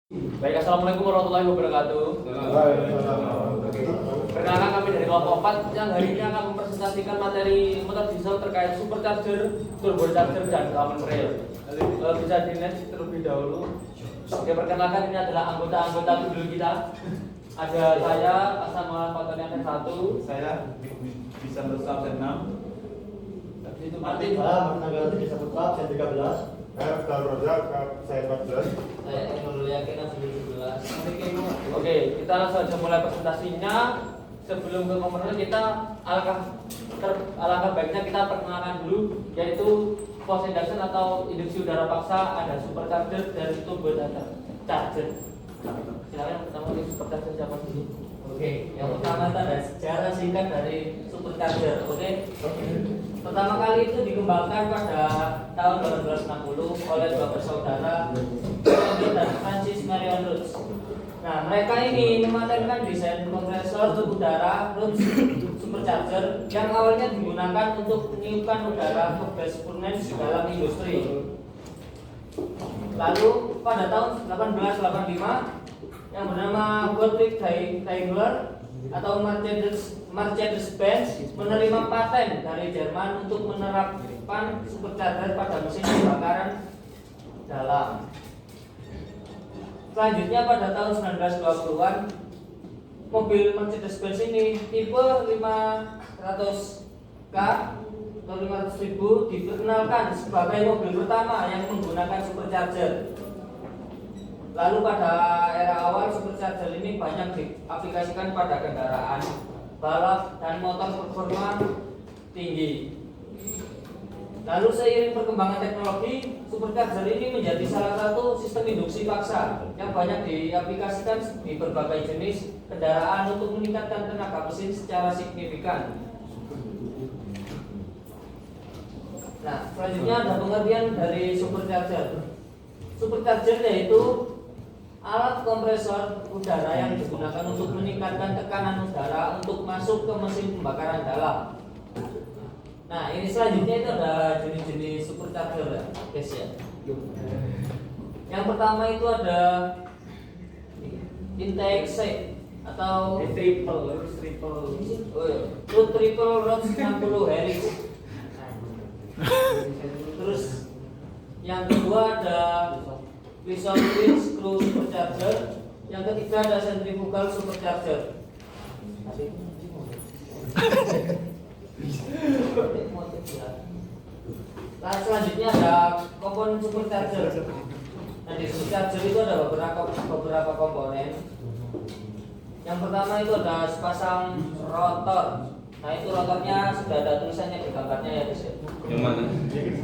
Baik, assalamualaikum warahmatullahi wabarakatuh. Perkenalkan kami dari kelompok 4 yang hari ini akan mempresentasikan materi motor diesel terkait supercharger, turbocharger, dan common rail. Bisa di-next terlebih dahulu. Oke, perkenalkan ini adalah anggota-anggota dulu kita. Ada saya, Asama Fatoni satu. Saya bisa berusaha absen 6. Itu Martin. Saya Menanggapi bisa putra absen 13. Saya Roza, saya 14. Saya Nurul Yakin absen 17. Oke, kita langsung saja mulai presentasinya. Sebelum ke komentar kita alangkah baiknya kita perkenalkan dulu, yaitu force induction atau induksi udara paksa, ada supercharger dan turbocharger. Silakan yang pertama di supercharger siapa dulu? Oke, yang pertama itu ada sejarah singkat dari supercharger. Oke. Pertama kali itu dikembangkan pada tahun 1860 oleh dua bersaudara, Tommy dan Francis Marion Roots. Nah, mereka ini mematenkan desain kompresor udara Roots supercharger yang awalnya digunakan untuk meniupkan udara ke gas furnace dalam industri. Lalu pada tahun 1885 yang bernama Gottlieb Daimler atau Mercedes-Benz menerima paten dari Jerman untuk menerapkan supercharger pada mesin pembakaran dalam. Selanjutnya pada tahun 1920-an mobil Mercedes-Benz ini tipe 500K atau 500.000 diperkenalkan sebagai mobil pertama yang menggunakan supercharger. Lalu pada era awal supercharger ini banyak diaplikasikan pada kendaraan balap dan motor performa tinggi. Lalu seiring perkembangan teknologi, supercharger ini menjadi salah satu sistem induksi paksa yang banyak diaplikasikan di berbagai jenis kendaraan untuk meningkatkan tenaga mesin secara signifikan. Nah, selanjutnya ada pengertian dari supercharger. Supercharger yaitu alat kompresor udara yang digunakan untuk meningkatkan tekanan udara untuk masuk ke mesin pembakaran dalam. Nah, ini selanjutnya itu ada jenis-jenis supercharger ya, guys ya. Yang pertama itu ada intake set atau triple Rhodes 60 Harris. Terus yang kedua ada Wilson twin screw supercharger, yang ketiga ada centrifugal supercharger. Nah, selanjutnya ada komponen supercharger. Nah, di supercharger itu ada beberapa komponen. Yang pertama itu ada sepasang rotor. Nah, itu rotornya sudah ada tulisannya di gambarnya ya, guys. Yang mana?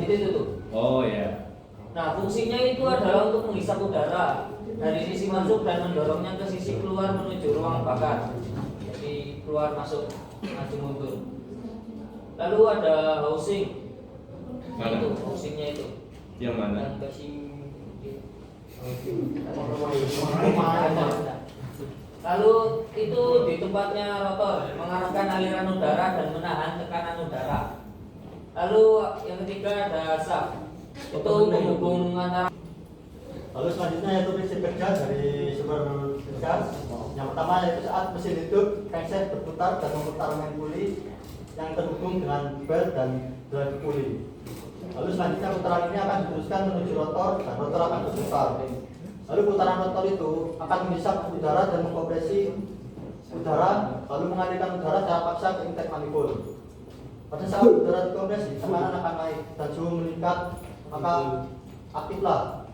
Itu tuh. Oh ya. Nah, fungsinya itu adalah untuk menghisap udara dari sisi masuk dan mendorongnya ke sisi keluar menuju ruang bakar. Jadi keluar masuk, maju mundur. Lalu ada housing. Mana? Itu housingnya itu. Yang mana? Yang casing. Lalu itu di tempatnya rotor mengarahkan aliran udara dan menahan tekanan udara. Lalu yang ketiga ada shaft. Itu menghubung antara. Lalu selanjutnya yaitu prinsip kerja dari supercharger. Yang pertama yaitu saat mesin hidup, crankshaft berputar dan memutar main puli yang terhubung dengan belt dan drive puli. Lalu selanjutnya putaran ini akan diteruskan menuju rotor dan rotor akan berputar. Lalu putaran rotor itu akan menghisap udara dan mengkompresi udara, lalu mengalirkan udara secara paksa ke intake manifold. Pada saat udara dikompresi, tekanan akan naik dan suhu meningkat, maka aktiflah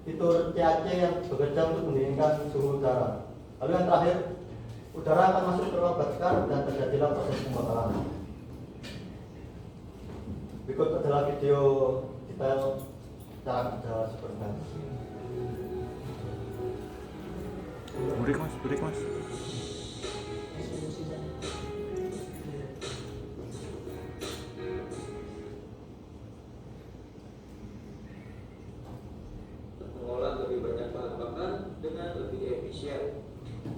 fitur CAC yang bekerja untuk mendinginkan suhu udara. Lalu yang terakhir, udara akan masuk ke ruang bakar dan terjadilah proses pembakaran. Berikut adalah video detail cara kerja supercharger. Break mas. Mengolah lebih banyak bahan bakar dengan lebih efisien,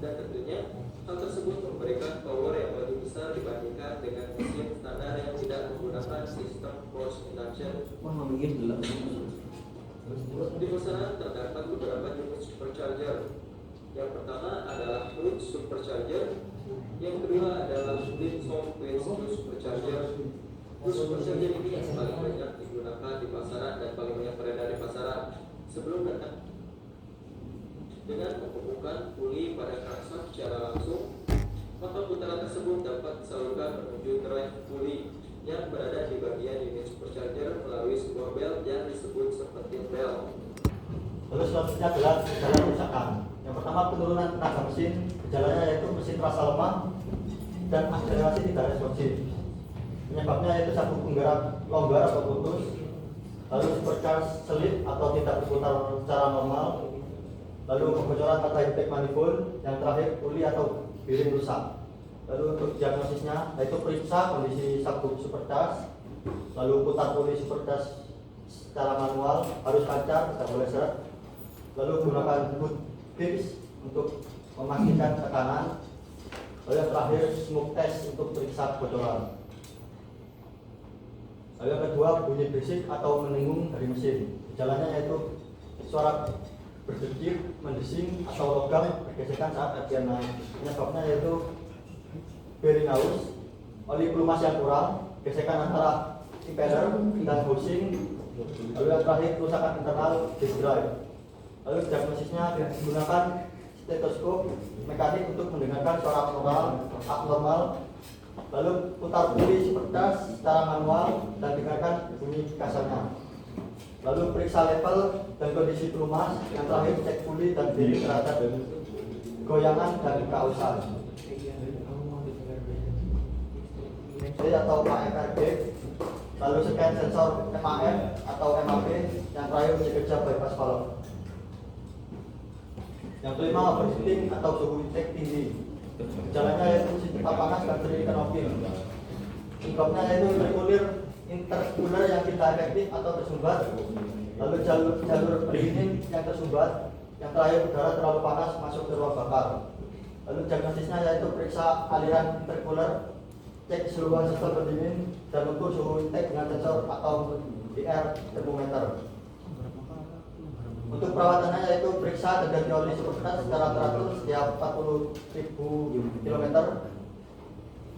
dan tentunya hal tersebut memberikan power yang lebih besar dibandingkan dengan mesin standar yang tidak menggunakan sistem force induction. Di pesanan terdapat beberapa jenis supercharger Yang pertama adalah fluid supercharger, yang kedua adalah Bridgestone Fluid Supercharger. Fluid supercharger ini yang paling banyak digunakan di pasaran dan paling banyak beredar di pasaran. Sebelum datang dengan menghubungkan puli pada crankshaft secara langsung, maka putaran tersebut dapat disalurkan menuju drive puli yang berada di bagian unit supercharger melalui sebuah belt yang disebut serpentine belt. Lalu selanjutnya adalah gejala kerusakan. Yang pertama, penurunan tenaga mesin. Gejalanya yaitu mesin terasa lemah dan akselerasi tidak responsif. Penyebabnya yaitu sabuk penggerak longgar atau putus, lalu supercharge selip atau tidak berputar secara normal, lalu kebocoran pada intake manifold, yang terakhir puli atau bearing rusak. Lalu untuk diagnosisnya yaitu periksa kondisi sabuk supercharge, lalu putar puli supercharge secara manual, harus lancar, tidak boleh seret. Lalu gunakan boot grips untuk memastikan tekanan. Lalu yang terakhir smoke test untuk periksa kebocoran. Lalu yang kedua, bunyi berisik atau mendengung dari mesin. Gejalanya yaitu suara berdecit, mendesing atau logam bergesekan saat radian naik. Penyebabnya yaitu bearing aus, oli pelumas yang kurang, gesekan antara impeller dan housing. Lalu yang terakhir, kerusakan internal disk drive. Lalu diagnosisnya menggunakan stetoskop mekanik untuk mendengarkan suara abnormal. Lalu putar puli supercharge secara manual dan dengarkan bunyi kasarnya. Lalu periksa level dan kondisi pelumas. Yang terakhir, cek puli dan bearing terhadap goyangan dan kausan. Atau AFRD. Lalu scan sensor MAF atau MAP. Yang terakhir, uji kerja bypass valve. Yang kelima, overheating atau suhu intake tinggi. Gejalanya yaitu mesin cepat panas dan sering kenopin. Penyebabnya yaitu intercooler yang tidak efektif atau tersumbat. Lalu jalur pendingin yang tersumbat. Yang terakhir, udara terlalu panas masuk ke ruang bakar. Lalu diagnosisnya yaitu periksa aliran intercooler, cek keseluruhan sistem pendingin, dan ukur suhu intake dengan sensor atau IR thermometer. Untuk perawatannya yaitu periksa dan ganti oli supercharge secara teratur setiap 40.000 km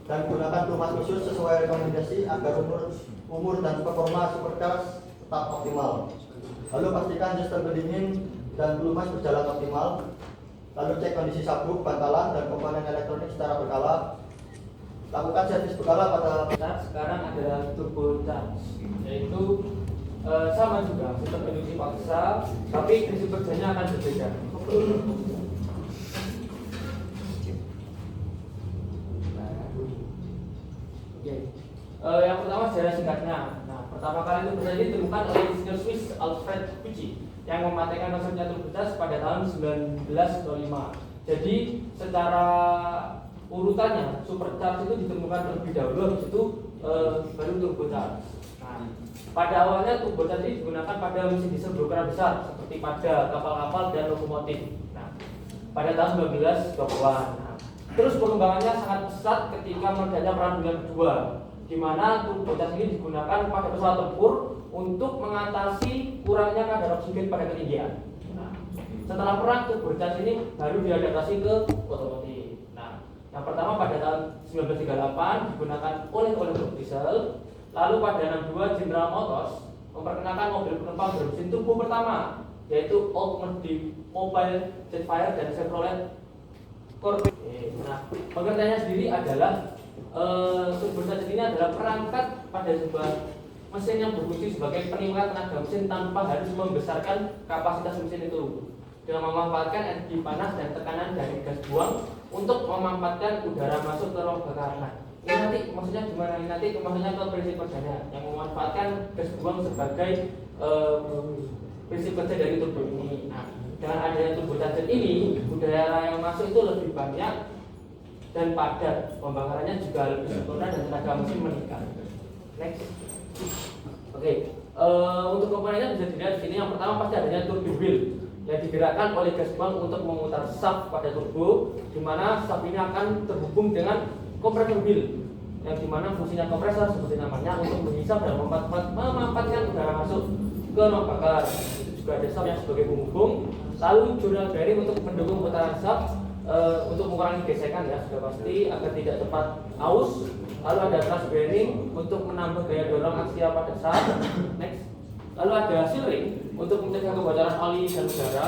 dan gunakan pelumas khusus sesuai rekomendasi agar umur dan performa supercharge tetap optimal. Lalu pastikan sistem pendingin dan pelumas berjalan optimal. Lalu cek kondisi sabuk, bantalan, dan komponen elektronik secara berkala. Lakukan servis berkala pada sekarang adalah turbo charge, yaitu sama juga sistem induksi paksa, tapi prinsip kerjanya akan berbeda. Yang pertama sejarah singkatnya. Nah, pertama kali itu terjadi ditemukan oleh insinyur Swiss Alfred Pucci yang mematentkan konsepnya turbo charge pada tahun 1925. Jadi secara urutannya supercharge itu ditemukan terlebih dahulu, habis itu baru turbo charge. Nah, pada awalnya turbo charge ini digunakan pada mesin diesel berukuran besar seperti pada kapal-kapal dan lokomotif. Nah, pada tahun 1920-an. Nah, terus perkembangannya sangat pesat ketika meledaknya Perang Dunia Kedua, di mana turbo charge ini digunakan pada pesawat tempur untuk mengatasi kurangnya kadar oksigen pada ketinggian. Nah, setelah perang turbo charge ini baru diadaptasi ke otomotif. Nah, yang pertama pada tahun 1938 digunakan oleh truk diesel. Lalu pada 62 General Motors memperkenalkan mobil penumpang bermesin turbo pertama, yaitu Oldsmobile Jetfire dan Chevrolet Corvette. Nah, pengertiannya sendiri adalah turbo charge ini adalah perangkat pada sebuah mesin yang berfungsi sebagai penimba tenaga mesin tanpa harus membesarkan kapasitas mesin itu, dengan memanfaatkan energi panas dan tekanan dari gas buang untuk memanfaatkan udara masuk ke ruang bakar. Nah, ini nanti maksudnya gimana? Nanti maksudnya ke prinsip kerjanya yang memanfaatkan gas buang sebagai prinsip kerja dari turbo ini. Nah, dengan adanya turbo charger ini, udara yang masuk itu lebih banyak dan padat, pembakarannya juga lebih sempurna dan tenaga mesin meningkat. Next. Oke, untuk komponennya bisa dilihat di sini. Yang pertama pasti adanya turbine wheel yang digerakkan oleh gas buang untuk memutar shaft pada turbo, di mana shaft ini akan terhubung dengan kompresor wheel, yang dimana fungsinya kompresor seperti namanya untuk menghisap dan memampatkan udara masuk ke ruang bakar. Itu juga ada shaft yang sebagai penghubung Lalu journal bearing untuk mendukung putaran shaft, untuk mengurangi gesekan ya sudah pasti agar tidak cepat aus. Lalu ada thrust bearing untuk menambah gaya dorong aksial pada shaft. Next. Lalu ada seal ring untuk mencegah kebocoran oli dan udara.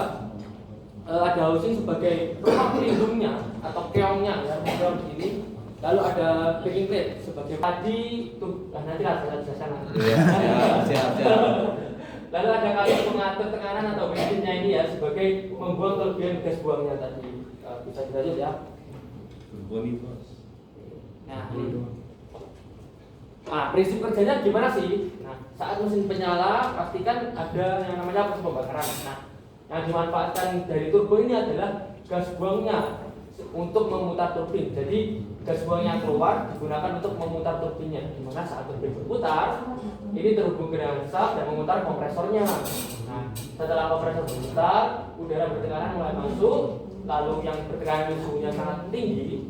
Ada housing sebagai rumah pelindungnya atau keongnya ya, model begini. Lalu ada backing plate sebagai tadi tuh, nanti lah saya jelaskan. Siap. Lalu ada kali pengatur tekanan atau bensinnya ini ya sebagai membuang kelebihan gas buangnya tadi. Bisa dilanjut ya. Boni bos. Nah, ini. Nah, prinsip kerjanya gimana sih? Nah, saat mesin penyala pastikan ada yang namanya proses pembakaran. Nah, yang dimanfaatkan dari turbo ini adalah gas buangnya untuk memutar turbin. Jadi gas buang yang keluar digunakan untuk memutar turbinnya. Dimana saat turbin berputar, ini terhubung dengan shaft dan memutar kompresornya. Nah, setelah kompresor berputar, udara bertekanan mulai masuk, lalu yang bertekanan suhunya sangat tinggi.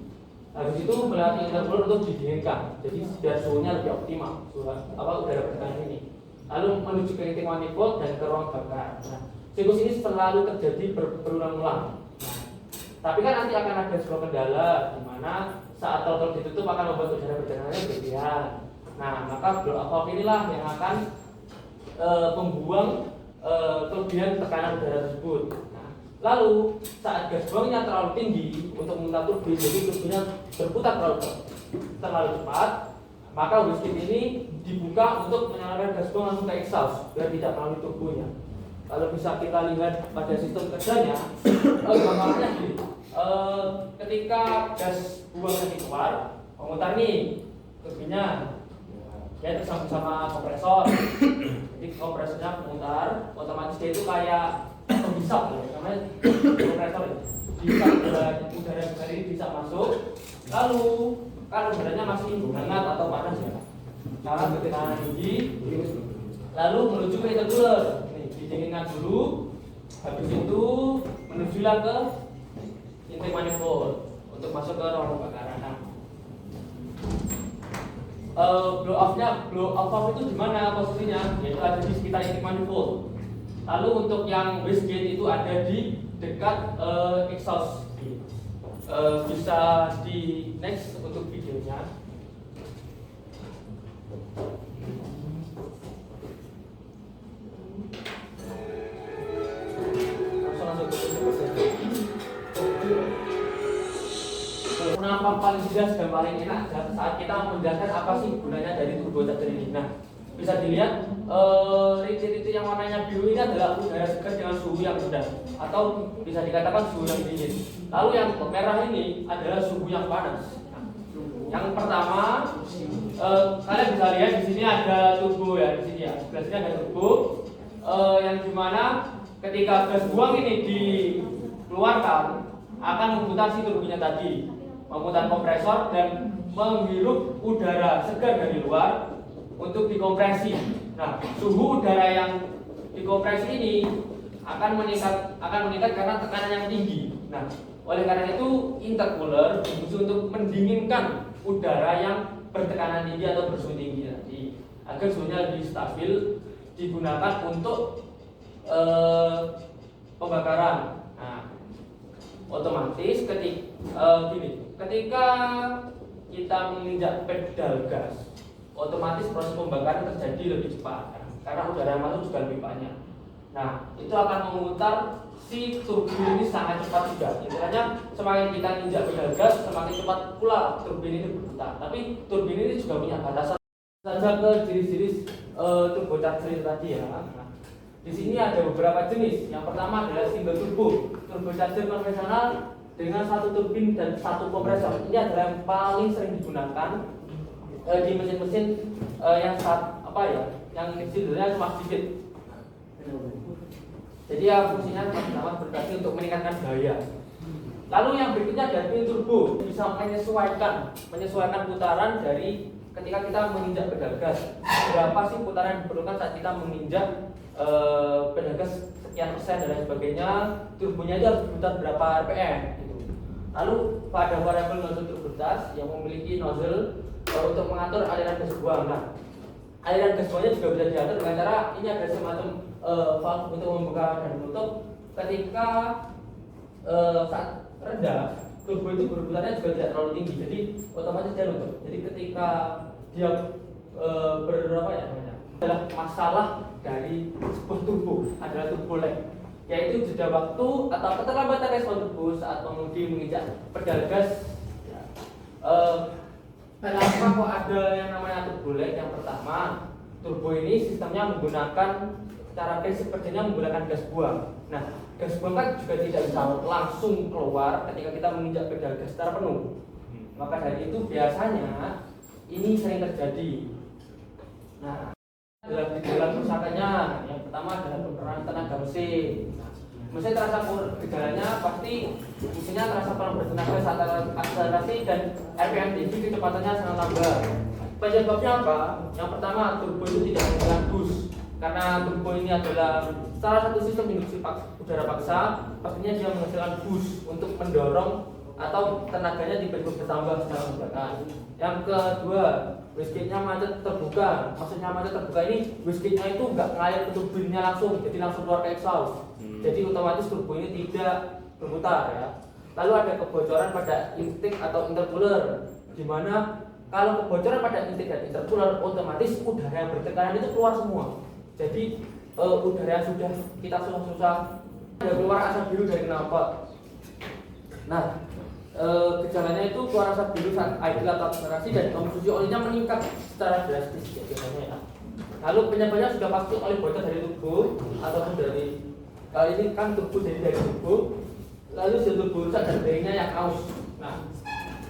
Habis itu melalui intercooler untuk didinginkan. Jadi biar suhunya lebih optimal, udara bertekanan ini. Lalu menuju ke intake manifold dan ke ruang bakar. Nah, siklus ini selalu terjadi berulang-ulang. Nah, tapi kan nanti akan ada sebuah kendala di mana saat throttle ditutup akan membuat udara bertekanannya berlebihan. Nah, maka blow off inilah yang akan membuang kelebihan tekanan udara tersebut. Nah, lalu saat gas buangnya terlalu tinggi untuk memutar turbin, jadi turbinnya berputar terlalu cepat, maka wastegate ini dibuka untuk menyalurkan gas buang langsung ke exhaust biar tidak melalui turbonya. Kalau bisa kita lihat pada sistem kerjanya, gambarnya gini. Ketika gas buangnya keluar, memutar nih turbinnya, ya tersambung sama kompresor. Jadi kompresornya memutar, otomatis dia itu kayak penghisap, namanya kompresor. Bisa udara besar ini bisa masuk. Lalu kalau udaranya masih hangat atau panas ya, cara bertekanan tinggi, lalu menuju ke intercooler. Dinginkan dulu, habis itu menujulah ke intake manifold untuk masuk ke ruang pembakaran. Blow off itu di mana posisinya? Yaitu ada di sekitar intake manifold. Lalu untuk yang wastegate itu ada di dekat exhaust. Bisa di next untuk videonya. Kenapa paling jelas dan paling enak saat kita menjelaskan apa sih gunanya dari turbocharger ini. Nah, bisa dilihat titik-titik yang warnanya biru ini adalah udara segar dengan suhu yang rendah atau bisa dikatakan suhu yang dingin. Lalu yang merah ini adalah suhu yang panas. Nah, yang pertama kalian bisa lihat di sini ada turbo ya, di sini ya. Sebelah sini ada turbo yang dimana ketika gas buang ini dikeluarkan akan memutar si turbonya tadi, memutar kompresor dan menghirup udara segar dari luar untuk dikompresi. Nah, suhu udara yang dikompresi ini akan meningkat karena tekanan yang tinggi. Nah, oleh karena itu intercooler berfungsi untuk mendinginkan udara yang bertekanan tinggi atau bersuhu tinggi tadi agar suhunya lebih stabil, digunakan untuk pembakaran. Nah, otomatis ketika kita menginjak pedal gas, otomatis proses pembakaran terjadi lebih cepat karena udara yang masuk juga lebih banyak. Nah, itu akan memutar si turbin ini sangat cepat juga. Istilahnya semakin kita injak pedal gas, semakin cepat pula turbin ini berputar. Tapi turbin ini juga punya batasan saja ke jenis-jenis turbocharger tadi ya. Nah, di sini ada beberapa jenis. Yang pertama adalah single turbo, turbocharger konvensional dengan satu turbin dan satu kompresor. Ini adalah yang paling sering digunakan di mesin-mesin yang sebenarnya cuma sedikit. Jadi ya fungsinya sama berarti untuk meningkatkan daya. Lalu yang berikutnya ada twin turbo, bisa menyesuaikan putaran dari ketika kita menginjak pedal gas. Berapa sih putaran yang diperlukan saat kita menginjak pedal gas sekian persen dan lain sebagainya, turbonya itu harus berputar berapa rpm gitu. Lalu pada variabel nozzle turbitas yang memiliki nozzle untuk mengatur aliran gas buang. Nah, aliran gas buangnya juga bisa diatur dengan cara ini ada semacam valve untuk membuka dan menutup ketika saat rendah, turbo itu berputarnya juga tidak terlalu tinggi, jadi otomatis dia luntur. Jadi ketika dia berapa ya namanya, adalah masalah dari sebuah turbo, adalah turbo lag, yaitu jeda waktu atau keterlambatan respon turbo saat pengemudi menginjak pedal gas. Kenapa kok ada yang namanya turbo lag? Yang pertama, turbo ini sistemnya menggunakan secara prinsip kerjanya menggunakan gas buang. Nah, gas buang kan juga tidak bisa langsung keluar ketika kita menginjak pedal gas secara penuh. Maka dari itu biasanya ini sering terjadi. Nah, dalam kerusakannya yang pertama adalah penurunan tenaga mesin. Mesin terasa gejalanya pasti mesinnya terasa kurang bertenaga saat akselerasi dan RPM tinggi, kecepatannya sangat lambat. Penyebabnya apa? Yang pertama, turbo itu tidak menggunakan bus. Karena turbo ini adalah salah satu sistem induksi udara paksa, pastinya dia menghasilkan bus untuk mendorong atau tenaganya tiba-tiba bertambah secara membuahkan. Yang kedua, wastegate-nya macet terbuka. Maksudnya macet terbuka ini, wastegate-nya itu nggak ngalir ke turbinnya langsung, jadi langsung keluar ke exhaust. Jadi otomatis turbo ini tidak berputar ya. Lalu ada kebocoran pada intake atau intercooler, di mana kalau kebocoran pada intake dan intercooler, otomatis udara yang bertekanan itu keluar semua. Jadi udara yang sudah kita susah-susah ada keluar asap biru dari knalpot. Nah, gejalanya itu keluar asap biru saat idle atau akselerasi dan konsumsi olinya meningkat secara drastis ya, biasanya ya. Lalu penyebabnya sudah pasti oli bocor dari turbo ataupun dari kali ini kan turbo dari turbo, lalu si turbo rusak dan bearingnya yang aus. Nah,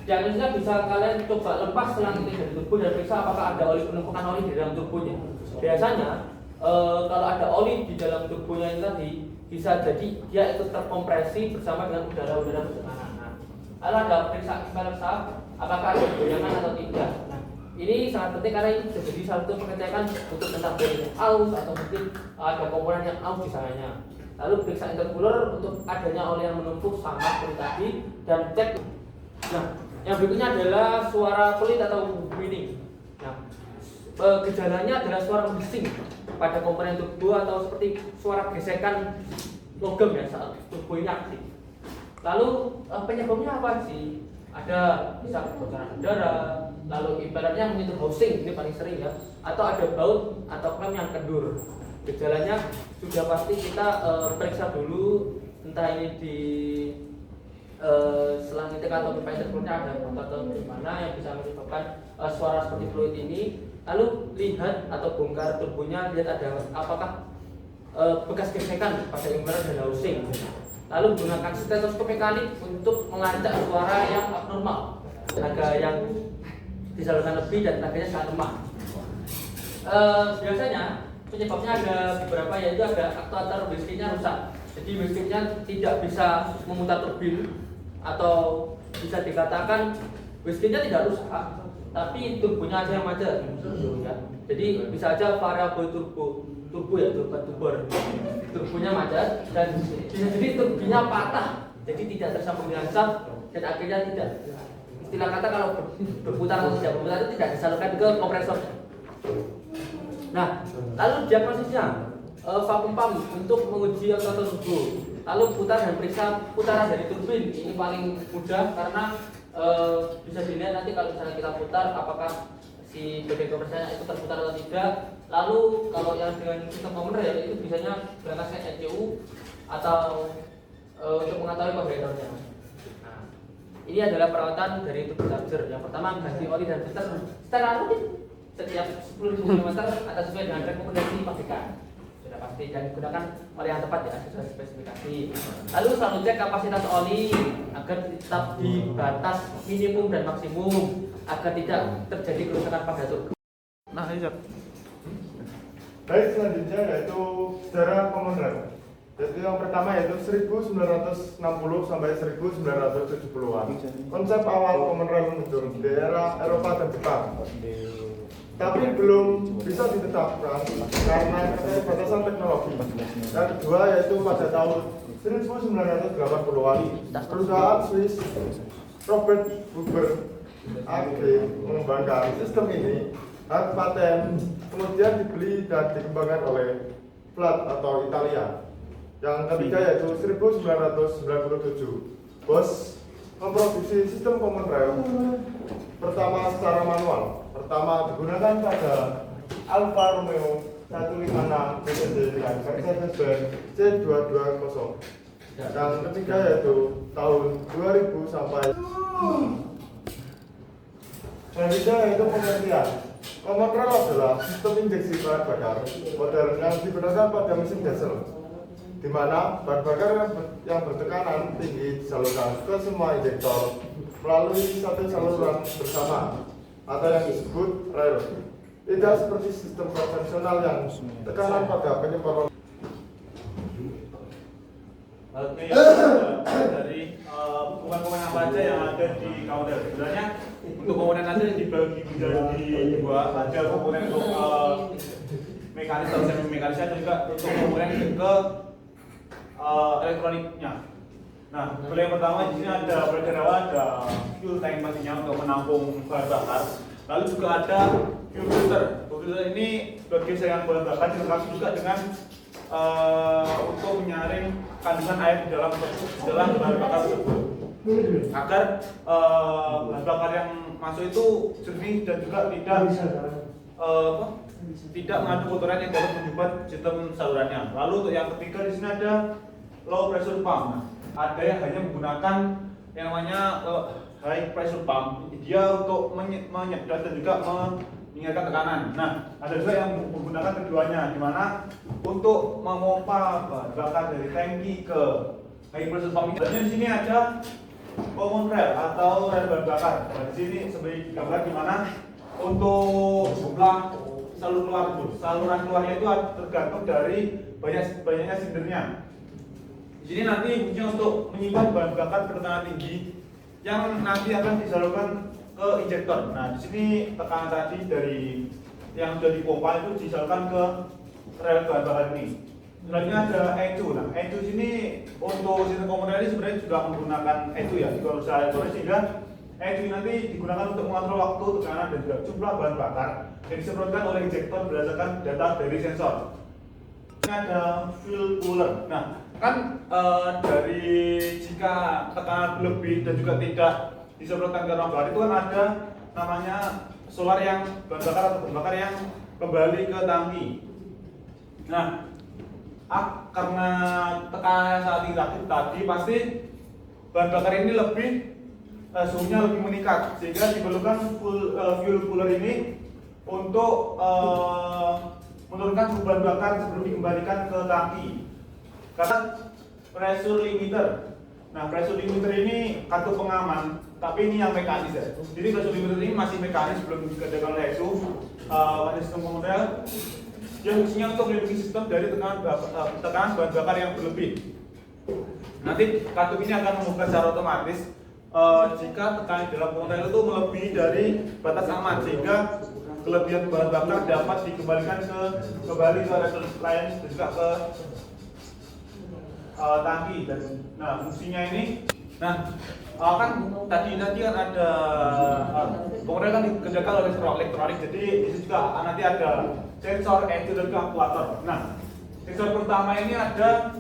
diagnosisnya bisa kalian coba lepas selang intake dari turbo dan periksa apakah ada oli penumpukan oli di dalam turbonya. Biasanya kalau ada oli di dalam turbonya ini tadi, bisa jadi dia itu terkompresi bersama dengan udara-udara bertekanan. Lalu ada periksa impeller shaft, apakah ada goyangan atau tidak. Nah, ini sangat penting karena ini bisa jadi salah satu pengecekan untuk tentang bearing aus atau mungkin ada komponen yang aus di sananya. Lalu periksa intercooler untuk adanya oli yang menumpuk sama seperti tadi dan cek. Nah, yang berikutnya adalah suara pelit atau whining. Nah, gejalanya adalah suara bising pada komponen turbo atau seperti suara gesekan logam ya saat turbo ini aktif. Lalu penyebabnya apa sih? Ada bisa kebocoran udara, lalu impellernya menyentuh housing, ini paling sering ya, atau ada baut atau klem yang kendur. Gejalanya sudah pasti kita periksa dulu, entah ini di selang intake atau pipa intercoolernya ada kotor atau gimana yang bisa menyebabkan suara seperti fluid ini. Lalu lihat atau bongkar turbonya, lihat ada apakah bekas gesekan pada impeller dan housing. Lalu gunakan stetoskop mekanik untuk melacak suara yang abnormal, tenaga yang disalurkan lebih dan tenaganya sangat lemah. Biasanya penyebabnya ada beberapa, yaitu ada aktuator wastegate-nya rusak. Jadi wastegate-nya tidak bisa memutar turbin, atau bisa dikatakan wastegate-nya tidak rusak, tapi turbonya aja yang macet. Ya. Jadi bisa aja variabel turbo ya, turbonya macet dan bisa jadi turbinnya patah, jadi tidak tersambung dengan shaft dan akhirnya tidak, istilah kata kalau berputar atau tidak berputar itu tidak disalurkan ke kompresornya. Nah, lalu diagnosisnya vacuum pump untuk menguji aktuator turbo, lalu putar dan periksa putaran dari turbin. Ini paling mudah karena bisa dilihat nanti kalau misalnya kita putar apakah si bagian kompresornya itu terputar atau tidak. Lalu kalau yang dengan sistem komputer ya itu biasanya berangkat ke ECU atau untuk mengetahui carburetornya. Nah, ini adalah perawatan dari turbocharger. Yang pertama, ganti oli dan filter secara rutin setiap 10.000 km atau sesuai dengan rekomendasi pabrikan. Sudah pasti dan gunakan oli yang tepat ya sesuai spesifikasi. Lalu selalu cek kapasitas oli agar tetap di batas minimum dan maksimum agar tidak terjadi kerusakan pada turbo. Nah, iya. Baik, selanjutnya yaitu sejarah common rail. Jadi yang pertama yaitu 1960 sampai 1970-an. Konsep awal common rail muncul di era Eropa dan Jepang. Tapi belum bisa ditetapkan karena keterbatasan teknologi. Yang kedua yaitu pada tahun 1980-an, perusahaan Swiss Robert Huber AG mengembangkan sistem ini. Hak paten kemudian dibeli dan dikembangkan oleh Fiat atau Italia. Yang ketiga yaitu 1997. Bos memproduksi sistem common rail pertama secara manual. Pertama digunakan pada Alfa Romeo 156 BCD dan Mercedes-Benz C220. Yang ketiga yaitu tahun 2000 sampai selanjutnya yaitu pengertian. Common rail adalah sistem injeksi bahan bakar modern yang digunakan pada mesin diesel, di mana bahan bakar yang bertekanan tinggi disalurkan ke semua injektor melalui satu saluran bersama atau yang disebut rail. Tidak seperti sistem konvensional yang tekanan pada penyemprotan. Oke, dari komponen apa aja yang ada di counter. Sebenarnya untuk komponen aja dibagi menjadi dua. Ada komponen untuk mekanis atau semi mekanisnya, dan juga untuk komponen ke elektroniknya. Nah, yang pertama di sini ada ada fuel tank pastinya untuk menampung bahan bakar. Lalu juga ada fuel filter. Fuel filter ini bagi saringan bahan bakar dilengkapi juga dengan untuk menyaring kandungan air di dalam bahan bakar tersebut agar bahan bakar yang masuk itu jernih dan juga tidak mengandung kotoran yang dapat menyumbat sistem salurannya. Lalu untuk yang ketiga di sini ada low pressure pump. Nah, ada yang hanya menggunakan yang namanya high pressure pump. Dia untuk menyedot dan juga meningkatkan tekanan. Nah, ada juga yang menggunakan keduanya, di mana untuk memompa bahan bakar dari tangki ke high pressure pump. Dan di sini ada common rail atau rel bahan bakar. Nah, di sini sebagai gambar di mana untuk jumlah saluran keluarnya itu tergantung dari banyaknya sindernya. Di sini nanti fungsinya untuk menyimpan bahan bakar bertekanan tinggi yang nanti akan disalurkan ke injektor. Nah, di sini tekanan tadi dari yang sudah dipompa itu disalurkan ke rel bahan bakar ini. Selanjutnya ada ECU. Nah, ECU sini untuk sistem komponen ini sebenarnya juga menggunakan ECU ya, di konversi elektronik, sehingga ECU nanti digunakan untuk mengatur waktu, tekanan dan juga jumlah bahan bakar yang disemprotkan oleh injektor berdasarkan data dari sensor. Ini ada fuel cooler. Nah, kan dari jika tekanan lebih dan juga tidak disemprotkan ke ruang bakar itu kan ada namanya solar yang bahan bakar atau bahan bakar yang kembali ke tangki. Nah, karena tekanan saat tinggi tadi pasti bahan bakar ini suhunya lebih meningkat, sehingga diperlukan fuel cooler ini untuk menurunkan suhu bahan bakar sebelum dikembalikan ke tangki. Karena pressure limiter. Nah, pressure limiter ini kartu pengaman, tapi ini yang mekanis ya. Jadi pressure limiter ini masih mekanis, belum dikerjakan oleh ECU pada sistem komponen. Yang fungsinya untuk melindungi sistem dari tekanan bahan bakar yang berlebih. Nanti kartu ini akan membuka secara otomatis jika tekanan dalam komponen itu melebihi dari batas aman, sehingga kelebihan bahan bakar dapat dikembalikan kembali ke reservoir lain dan juga ke tangki. Dan nah, fungsinya ini, kan tadi kan ada komponen kan dikerjakan oleh elektronik, jadi di sini juga nanti ada sensor, ECU dan aktuator. Nah, sensor pertama ini ada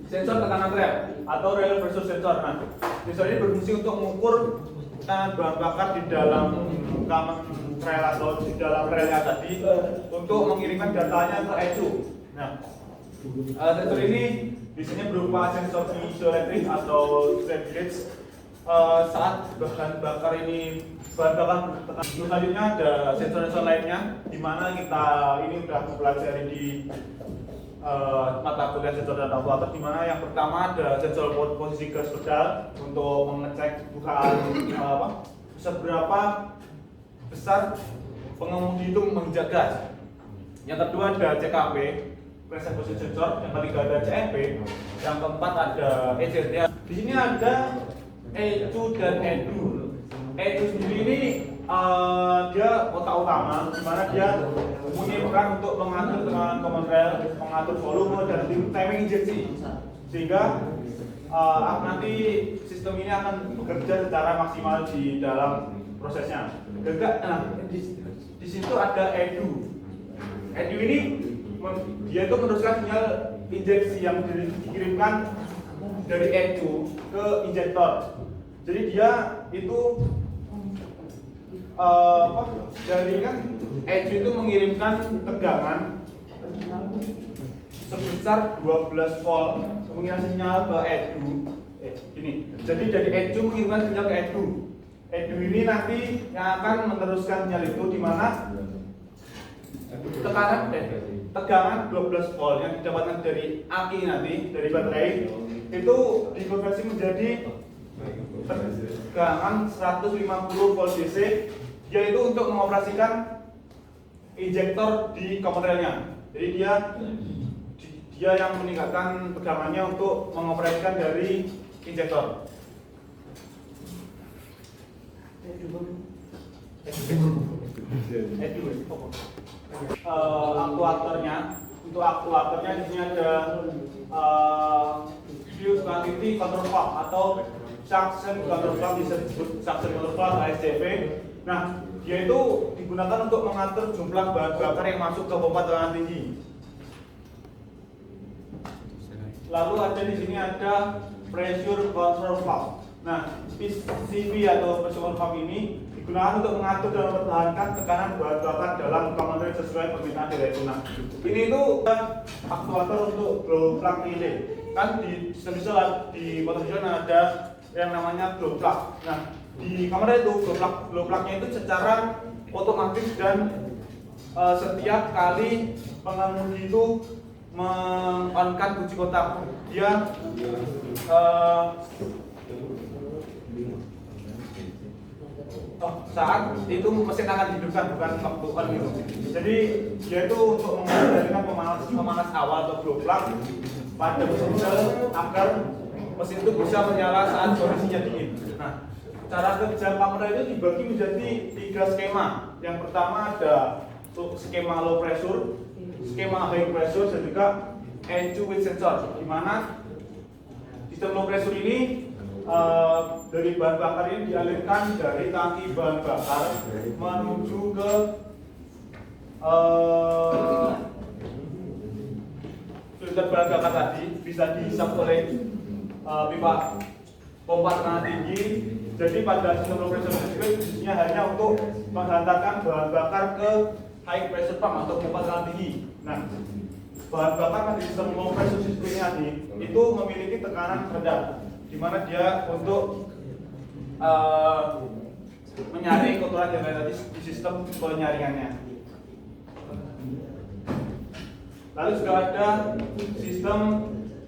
sensor tekanan rel atau rel pressure sensor. Nah, sensor ini berfungsi untuk mengukur tekanan bahan bakar di dalam kamen rel atau di dalam relnya tadi untuk mengirimkan datanya ke ECU. Nah, sensor ini biasanya berupa sensor piezoelektrik atau strap gauge. Saat bahan bakar ini selanjutnya ada sensor-sensor lainnya, di mana kita ini sudah mempelajari di mata kuliah sensor dan aktuator, di mana yang pertama ada sensor posisi gas pedal untuk mengecek seberapa besar pengemudi itu menginjak gas. Yang kedua ada CKP, pressure position sensor. Yang ketiga ada CFP. Yang keempat ada ECT. Di sini ada ECU dan EDU. ECU sendiri ini dia otak utama, di mana dia mempunyai peran untuk mengatur tekanan common rail, mengatur volume dan timing injeksi, sehingga nanti sistem ini akan bekerja secara maksimal di dalam prosesnya. Di situ ada EDU. EDU ini dia itu meneruskan sinyal injeksi yang dikirimkan dari ECU ke injektor. Jadi dia itu dari kan ECU itu mengirimkan tegangan sebesar 12 volt mengirim sinyal ke ECU. Ini. Jadi dari ECU mengirimkan sinyal ke ECU. ECU ini nanti yang akan meneruskan sinyal itu di mana tegangan 12 volt yang didapatkan dari aki nanti dari baterai itu dikonversi menjadi tegangan 150 volt DC, yaitu untuk mengoperasikan injektor di komponennya. Jadi dia yang meningkatkan tegangannya untuk mengoperasikan dari injektor. Aktuatornya di sini ada fuse quantity control valve atau suction control valve, bisa disebut suction control valve ASCV. Nah, dia itu digunakan untuk mengatur jumlah bahan bakar yang masuk ke pompa tekanan tinggi. Lalu ada di sini ada pressure control valve. Nah, PCV atau pressure control valve ini digunakan untuk mengatur dan mempertahankan tekanan bahan bakar dalam komponen sesuai permintaan dari Nah, ini itu aktuator untuk glow plug relay. Kan di semisal di motor diesel ada yang namanya glow plug. Nah, di komponen itu glow plugnya itu secara otomatis dan setiap kali pengemudi itu meng-on-kan kunci kotak, dia saat itu mesin akan dihidupkan, bukan waktu on gitu. Jadi dia itu untuk mengendalikan pemanas awal atau glow plug pada mesin diesel agar mesin itu bisa menyala saat kondisinya dingin. Nah, cara kerja kamera itu dibagi menjadi 3 skema. Yang pertama ada skema low pressure, skema high pressure, dan juga ECU with sensor, di mana sistem low pressure ini dari bahan bakar ini dialirkan dari tangki bahan bakar menuju ke filter bahan bakar tadi, bisa dihisap oleh pipa pompa tekanan tinggi. Jadi pada sistem low pressure circuit fungsinya hanya untuk menghantarkan bahan bakar ke high pressure pump atau pompa tekanan tinggi. Nah, bahan bakar di sistem low pressure circuit ini itu memiliki tekanan rendah, di mana dia untuk menyaring kotoran yang ada di sistem penyaringannya. Lalu juga ada sistem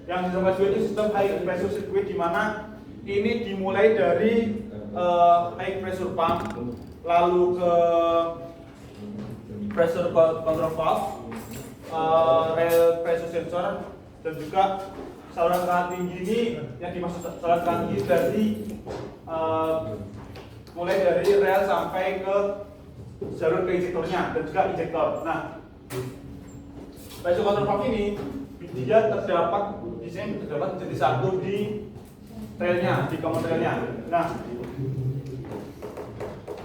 yang sistem kedua itu sistem high pressure circuit, di mana ini dimulai dari high pressure pump, lalu ke pressure control valve, rail pressure sensor, dan juga saluran tekanan tinggi. Ini yang dimaksud saluran tekanan tinggi dari mulai dari rel sampai ke jalur ke injektornya dan juga injektor. Nah, pressure control valve ini dia terdapat di sini, terdapat menjadi satu di relnya, di komponen relnya. Nah,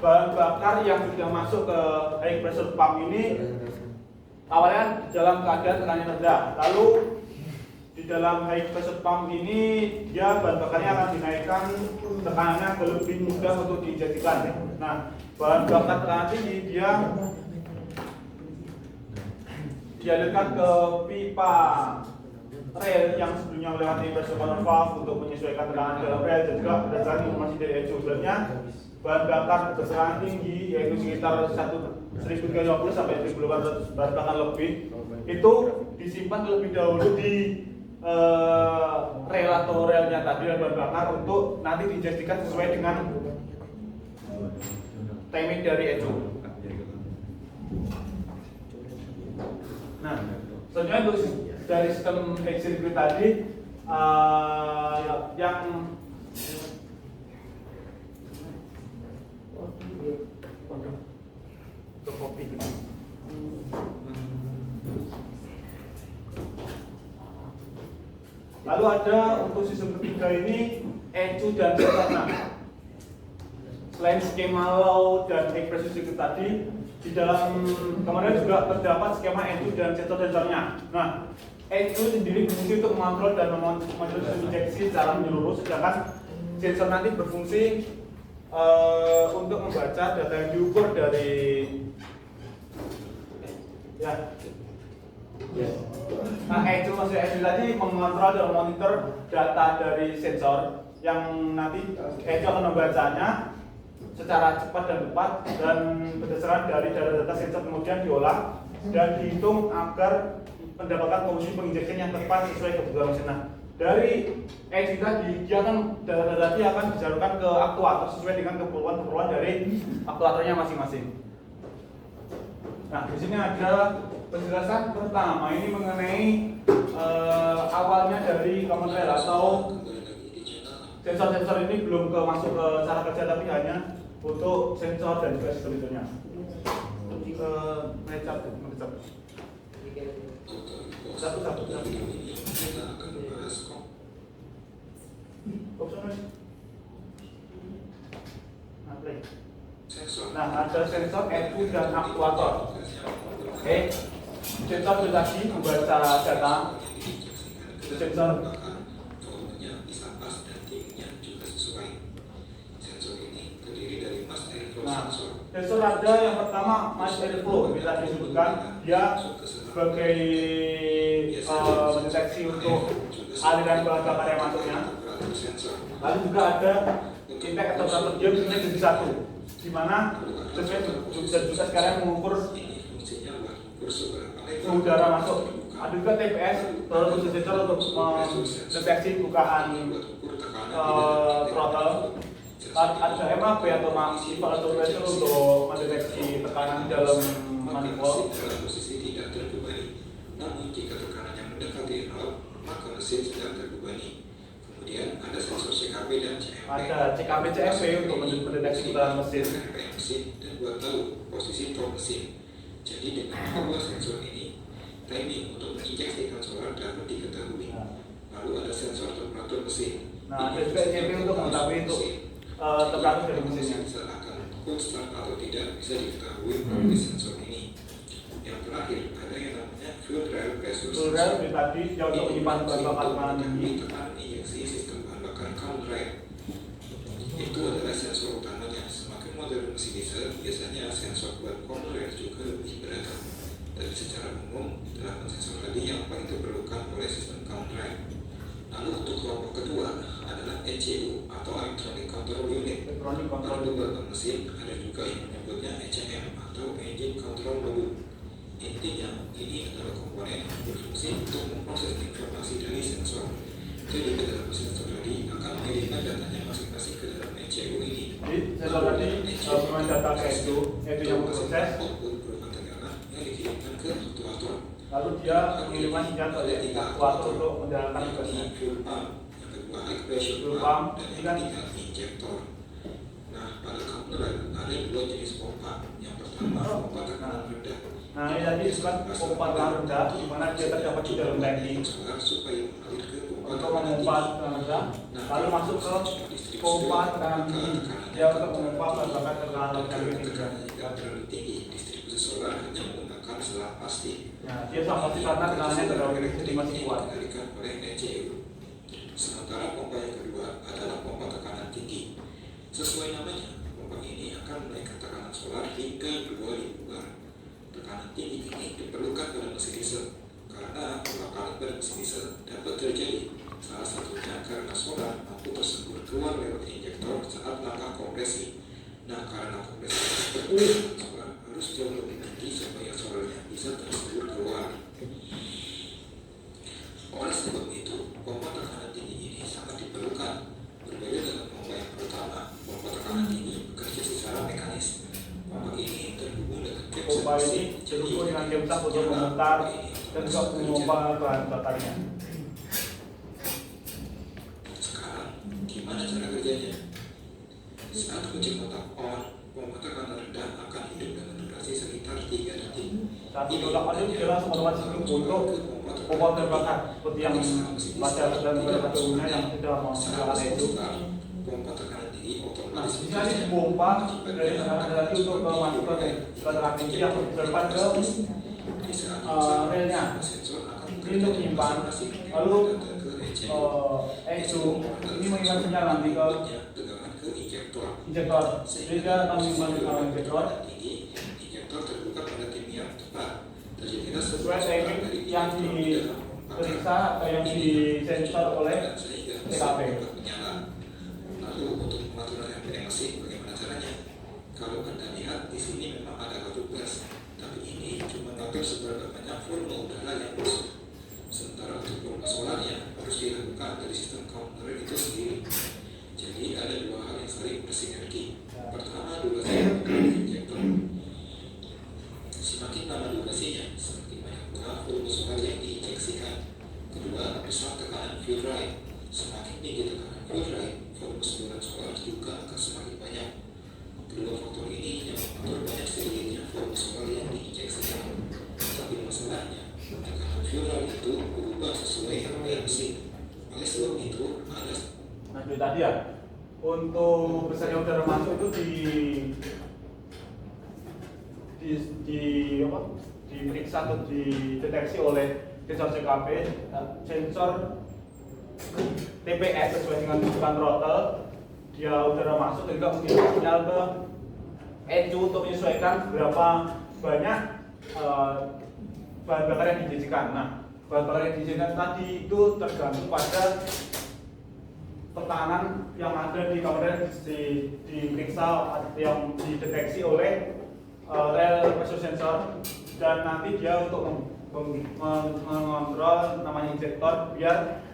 bahan bakar yang sudah masuk ke high pressure pump ini awalnya dalam keadaan tekanan rendah, lalu di dalam high pressure pump ini dia bahan bakarnya akan dinaikkan tekanannya ke lebih mudah untuk diinjeksikan. Nah, bahan bakar tekanan tinggi dia dialirkan ke pipa rel yang sebelumnya melewati pressure control valve untuk menyesuaikan tekanan dalam rel, dan juga berdasarkan informasi dari ECU. Sebenarnya bahan bakar bertekanan tinggi, yaitu sekitar 1050 sampai 1800 bahan bakar lebih, itu disimpan terlebih dahulu di rel atau relnya tadi, bahan bakar, untuk nanti diinjeksikan sesuai dengan timing dari ECU. Nah, selanjutnya untuk dari sistem high circuit tadi yang lalu ada untuk sistem ketiga ini ECU dan sensor. Nah, selain skema low dan high pressure circuit tadi, di dalam kemarin juga terdapat skema ECU dan sensor-sensornya. Nah, ECU sendiri berfungsi untuk mengontrol dan memonitor injeksi secara menyeluruh, sedangkan sensor nanti berfungsi untuk membaca data yang diukur dari Nah, ECU tadi mengontrol dan memonitor data dari sensor yang nanti ECU akan membacanya secara cepat dan tepat, dan berdasarkan dari data sensor kemudian diolah dan dihitung agar mendapatkan posisi penginjection yang tepat sesuai kebutuhan mesin. Nah, dari ECU tadi dia akan data akan disalurkan ke aktuator sesuai dengan keperluan dari aktuatornya masing-masing. Nah, di sini ada penjelasan pertama ini mengenai awalnya dari common rail atau sensor-sensor ini belum masuk ke cara kerja, tapi hanya untuk sensor dan juga sebagainya. Satu. Nah, ada sensor, ECU dan aktuator. Oke, sensor itu tadi membaca data. Sensor. Nah, sensor ada yang pertama mass airflow, bisa disebutkan dia sebagai mendeteksi untuk aliran bahan bakar yang masuknya. Lalu juga ada intake atau transfer, dia bisa jadi satu, di mana bisa juga sekarang mengukur udara masuk. Ada juga TPS, terus sensor untuk mendeteksi bukaan throttle. Ada MAP atau manifold pressure untuk mendeteksi tekanan di dalam manifold. Namun jika tekanannya mendekati 0, maka mesin sedang terbebani. Kemudian ada sensor CKP dan CMP. Ada CKP CMP untuk mendeteksi putaran mesin. Dan buat tahu posisi top mesin. Jadi dengan kedua sensor ini, timing untuk menginjeksikan solar dapat diketahui. Lalu ada sensor temperatur mesin. Nah, ada juga CMP untuk mengetahui untuk temperatur dari mesinnya. Akan konstan atau tidak bisa diketahui melalui sensor ini. Yang terakhir ada yang namanya fuel rail pressure. Fuel rail tadi yang untuk menyimpan bahan bakar tekanan tinggi. Tekanan injeksi sistem bahan bakar count rail. Itu adalah sensor utamanya. Semakin modern mesin diesel, biasanya sensor buat count rail juga lebih beragam. Tapi secara umum, penerapan sensor tadi yang paling diperlukan oleh sistem count rail. Lalu untuk kelompok kedua adalah ECU atau Electronic Control Unit. Untuk beberapa mesin ada juga yang menyebutnya ECM atau Engine Control Module. Intinya ini adalah komponen yang berfungsi untuk memproses informasi dari sensor. Jadi beberapa sensor tadi akan mengirimkan datanya masing-masing ke dalam ECU ini. Jadi sensor tadi bermain data ke ECU yang memproses. Output berupa tekanan yang dikirimkan ke aktuator. Lalu dia mengirimkan sinyal ke aktuator untuk menjalankan tugasnya. Fuel pump, yang kedua high pressure Fuel pump, pump, dan ini yang kan ketiga injektor. Nah, pada coupler ada dua jenis pompa. Yang pertama pompa tekanan rendah. Nah, ini tadi disebut pompa tekanan rendah, di mana dia terdapat di dalam tangki Supaya mengalir ke pompa untuk memompa tekanan rendah, lalu masuk ke pompa tekanan tinggi, dia untuk memompa bahan bakar tekanan lebih tinggi. Jika terlalu tinggi, distribusi solar hanya menggunakan selang pasti. Nah, dia sama pasti karena tekanannya terlalu tinggi, jadi masih kuat. Dikendalikan oleh ECU. Sementara pompa yang kedua adalah pompa tekanan tinggi. Sesuai namanya, pompa ini akan menaikkan tekanan solar hingga 2000 bar. Tekanan tinggi ini diperlukan pada mesin diesel karena pembakaran pada mesin diesel dapat terjadi. Salah satunya karena solar mampu tersembur keluar lewat injektor saat langkah kompresi. Nah, karena kompresi tersebut, solar harus jauh lebih tinggi supaya solarnya bisa tersembur keluar. Oleh sebab itu, pompa tekanan tinggi ini sangat diperlukan. Berbeda dengan pompa yang pertama, pompa tekanan tinggi bekerja secara mekanis. Pompa ini terhubung dengan Pompa ini terhubung dengan camshaft untuk memutar dan juga memompa bahan bakarnya. Sekarang, gimana cara kerjanya? Saat kunci kotak on, pompa tekanan rendah akan hidup dengan durasi sekitar 3 detik. Saat itu kotak on dia langsung otomatis untuk pompa terbakar seperti yang pada dan beberapa umumnya yang sudah menggunakan itu. Pompa tekanan tinggi Nah, otomatis di sini pompa dari tekanan tadi untuk masuk ke tekanan tinggi yang berdepan ke relnya. sensor akan Dia ini untuk menyimpan. Lalu ECU ini mengirimkan sinyal nanti ke injektor. Jadi dia akan menyimpan ke injektor sesuai teknik yang diperiksa atau yang disensor oleh TKP. Lalu untuk pengaturan MPMC bagaimana caranya? Kalau Anda lihat di sini memang ada kartu gas, tapi ini cuma ngatur seberapa banyak volume udara yang masuk. Sementara untuk volume solarnya harus dilakukan dari sistem counter itu sendiri. Jadi ada dua hal yang saling bersinergi. Pertama, durasi injektor. Semakin lama durasinya, semakin banyak pula volume solar yang diinjeksikan. Kedua, besar tekanan fuel rate. Semakin tinggi tekanan fuel rate, volume saluran solar juga akan semakin banyak. Kedua faktor ini yang mengatur banyak sedikitnya volume solar yang diinjeksikan. Tapi masalahnya, tekanan fuel rate itu berubah sesuai RPMC. Oleh sebab itu, ada. Nah itu tadi ya, untuk besarnya udara masuk itu diperiksa atau dideteksi oleh sensor CKP, sensor TPS sesuai dengan tujuan throttle. Dia udara masuk dan juga mengirim sinyal ke ECU untuk menyesuaikan berapa banyak bahan bakar yang diinjeksikan. Nah, bahan bakar yang diinjeksikan tadi itu tergantung pada tekanan yang ada di kamera diperiksa yang dideteksi oleh rel pressure sensor, dan nanti dia untuk mengontrol namanya injektor biar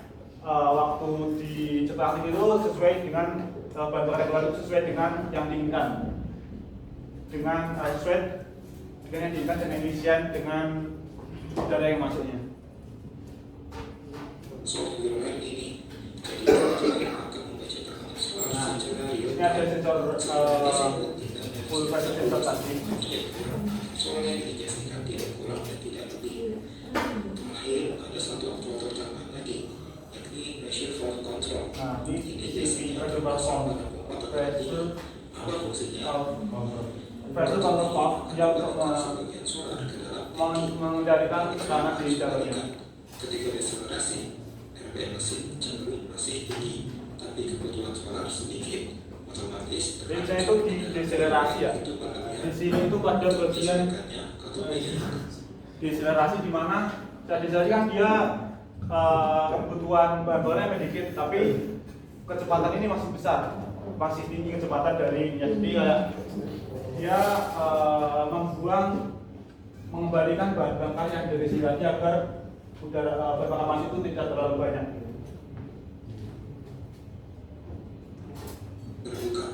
waktu dicetak itu sesuai dengan bahan bakar yang keluar, sesuai dengan yang diinginkan, dengan sesuai dengan yang diinginkan dan efisien dengan udara yang masuknya. Software ini jadi akan membaca tekanan solar secara Ini ada sensor full pressure sensor tadi. solar yang diinjeksikan tidak kurang dan tidak lebih. Terakhir ada satu aktuator tambahan lagi, yakni pressure valve control. Nah, ini pressure valve Apa fungsinya? pressure control valve yang untuk mengendalikan tekanan di dalamnya. Ketika deselerasi, RPM mesin cenderung masih tinggi, tapi kebutuhan solar sedikit, otomatis Jadi itu di deselerasi ya. Di sini itu pada bagian deselerasi di mana deselerasi kan dia kebutuhan bahan bakarnya sedikit, tapi kecepatan ini masih besar, masih tinggi kecepatan dari jadi kayak dia mengembalikan bahan bakar yang dari deselerasi agar udara bahan bakar masuk itu tidak terlalu banyak. Terbuka,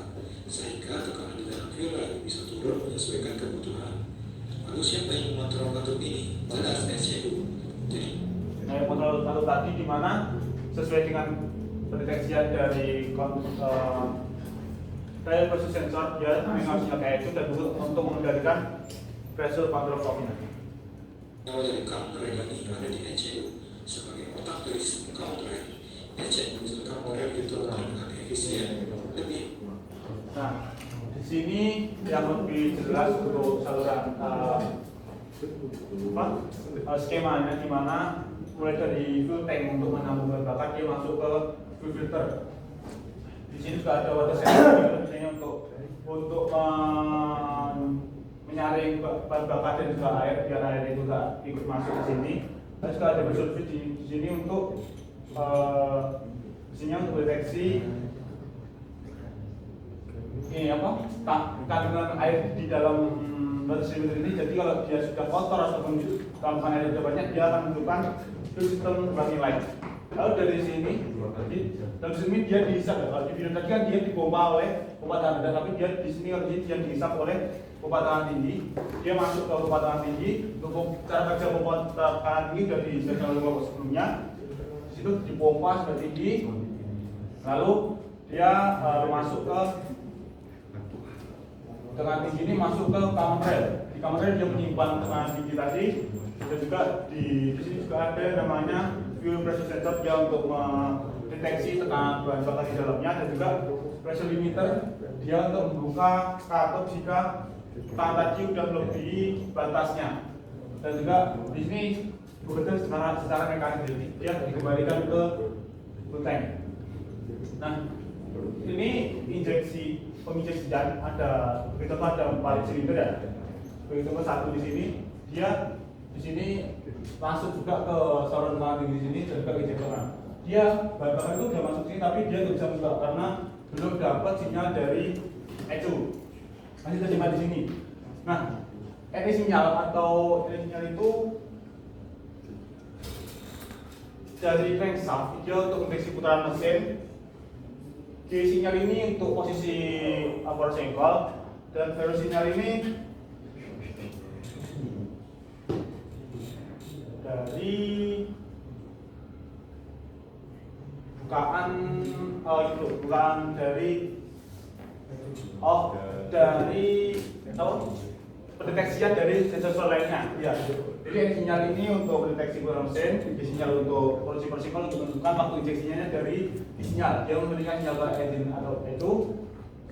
sehingga tekanan di dalam fuel rate bisa turun menyesuaikan kebutuhan. Lalu siapa yang mengontrol katup ini? Jelas SCU. Jadi, Nah, kontrol satu tadi di mana sesuai dengan pendeteksian dari rel pressure sensor, dia mengasihkan kayak itu dan untuk mengendalikan pressure control valve-nya. awal dari counter ini ada di ECU sebagai otak dari sistem counter. ECU sistem counter itu dengan efisien lebih. Nah, di sini yang lebih jelas untuk saluran skemanya di mana mulai dari fuel tank untuk menampung bahan bakar dia masuk ke fuel filter. Di sini juga ada water sensor misalnya untuk menyaring bahan bakar dan juga air biar air itu juga ikut masuk ke sini. Terus juga ada surface di sini untuk mesinnya untuk deteksi ini apa kandungan air di dalam water silinder ini. Jadi kalau dia sudah kotor ataupun kandungan air sudah banyak, dia akan menentukan sistem warning light. Lalu dari sini, dari sini dia dihisap. Kalau di video tadi kan dia dipompa oleh pompa tangan rendah, tapi dia di sini kalau dia dihisap oleh pompa tangan tinggi. Dia masuk ke pompa tangan tinggi. Untuk cara kerja pompa tangan tinggi sudah dijelaskan oleh bapak sebelumnya. Di situ dipompa sudah tinggi, lalu dia masuk ke tekanan tinggi ini masuk ke common rail. Di common rail dia menyimpan tekanan tinggi tadi, dan juga di sini juga ada namanya fuel pressure sensor dia untuk mendeteksi tekanan bahan bakar di dalamnya, dan juga pressure limiter dia untuk membuka katup jika tekanan tadi sudah melebihi batasnya. Dan juga di sini bekerja secara mekanik, jadi dia dikembalikan ke tank. Nah, ini penginjeksian ada begitu ada 4 silinder ya. Begitu ke satu di sini, dia di sini masuk juga ke saluran tenaga tinggi di sini dan juga ke injektoran. Dia bahan bakar itu sudah masuk sini tapi dia tidak bisa buka karena belum dapat sinyal dari ECU. Masih tersimpan di sini. Nah, ini sinyal itu dari crankshaft dia untuk mendeteksi putaran mesin. Di sinyal ini untuk posisi upper sengkol dan value sinyal ini dari bukaan pendeteksian dari sensor lainnya. Ya. Jadi sinyal ini untuk pendeteksi putaran mesin, sinyal untuk posisi persingkol untuk menentukan waktu injeksinya dari sinyal. Dia memberikan sinyal ke engine atau itu.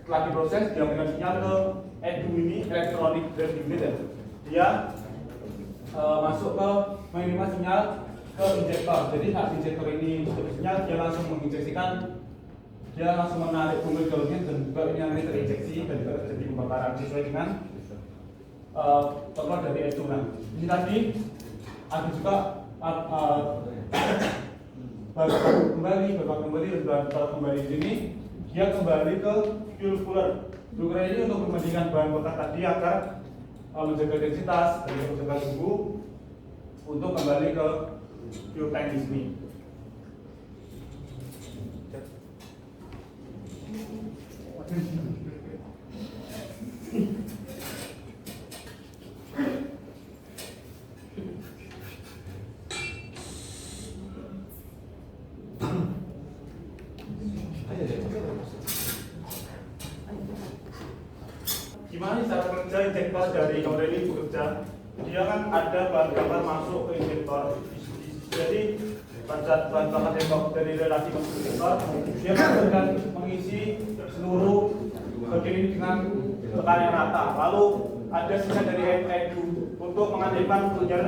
Setelah diproses, dia memberikan sinyal ke EDU ini, electronic drive unit. Dia masuk ke menerima sinyal ke injektor. Jadi saat injektor ini bersinyal, dia langsung menginjeksikan, dia langsung menarik bumbu galonnya dan juga ini nanti terinjeksi dan juga terjadi pembakaran sesuai dengan contoh dari ECU. Ini tadi ada juga babak kembali di sini, dia kembali ke fuel cooler. Fuel cooler ini untuk membandingkan bahan bakar tadi agar menjaga densitas dan menjaga suhu untuk kembali ke fuel tank di sini. Gimana cara kerja injektor dari kamera ini bekerja? Dia kan ada bahan bakar masuk ke injektor. Jadi pada bahan bakar tembak dari relasi masuk ke injektor, dia akan mengisi seluruh bagian ini dengan tekanan yang rata. Lalu ada sisa dari ECU untuk mengandalkan hujan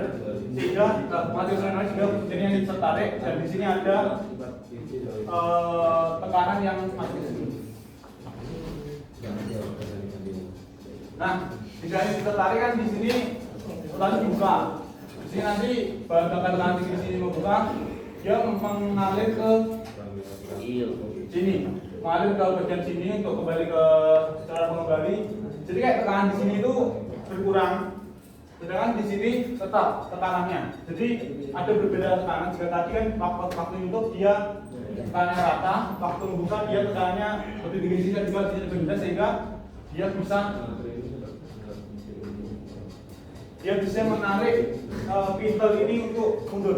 sehingga material juga hujannya ini tertarik dan di sini ada tekanan yang masuk ke sini. Nah, jika ini tertarik kan di sini lalu dibuka. Di sini nanti bahan bakar nanti di sini membuka, dia mengalir ke sini, mengalir ke bagian sini untuk kembali ke cara mengembali. Jadi kayak tekanan di sini itu berkurang, sedangkan di sini tetap tekanannya. Jadi ada berbeda tekanan. Jika tadi kan waktu itu dia tekanannya rata, waktu membuka dia tekanannya lebih tinggi di sini juga di sini berbeda sehingga dia bisa menarik pintel ini untuk mundur.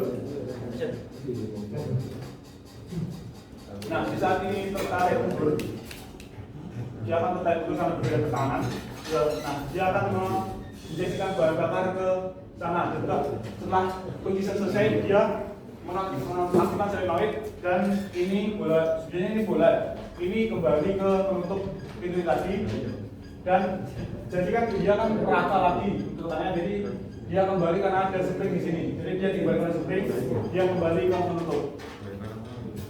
Nah, di saat ini tertarik mundur, dia akan tertarik mundur karena berbeda tekanan. Nah, dia akan menjadikan bahan bakar ke sana. Setelah pengisian selesai, dia menonaktifkan solenoid dan ini bola ini kembali ke penutup pintu tadi. Dan jadi kan dia kan rata lagi tekanannya, jadi dia kembali karena ada spring di sini. Jadi dia dikembalikan spring, dia kembali ke penutup.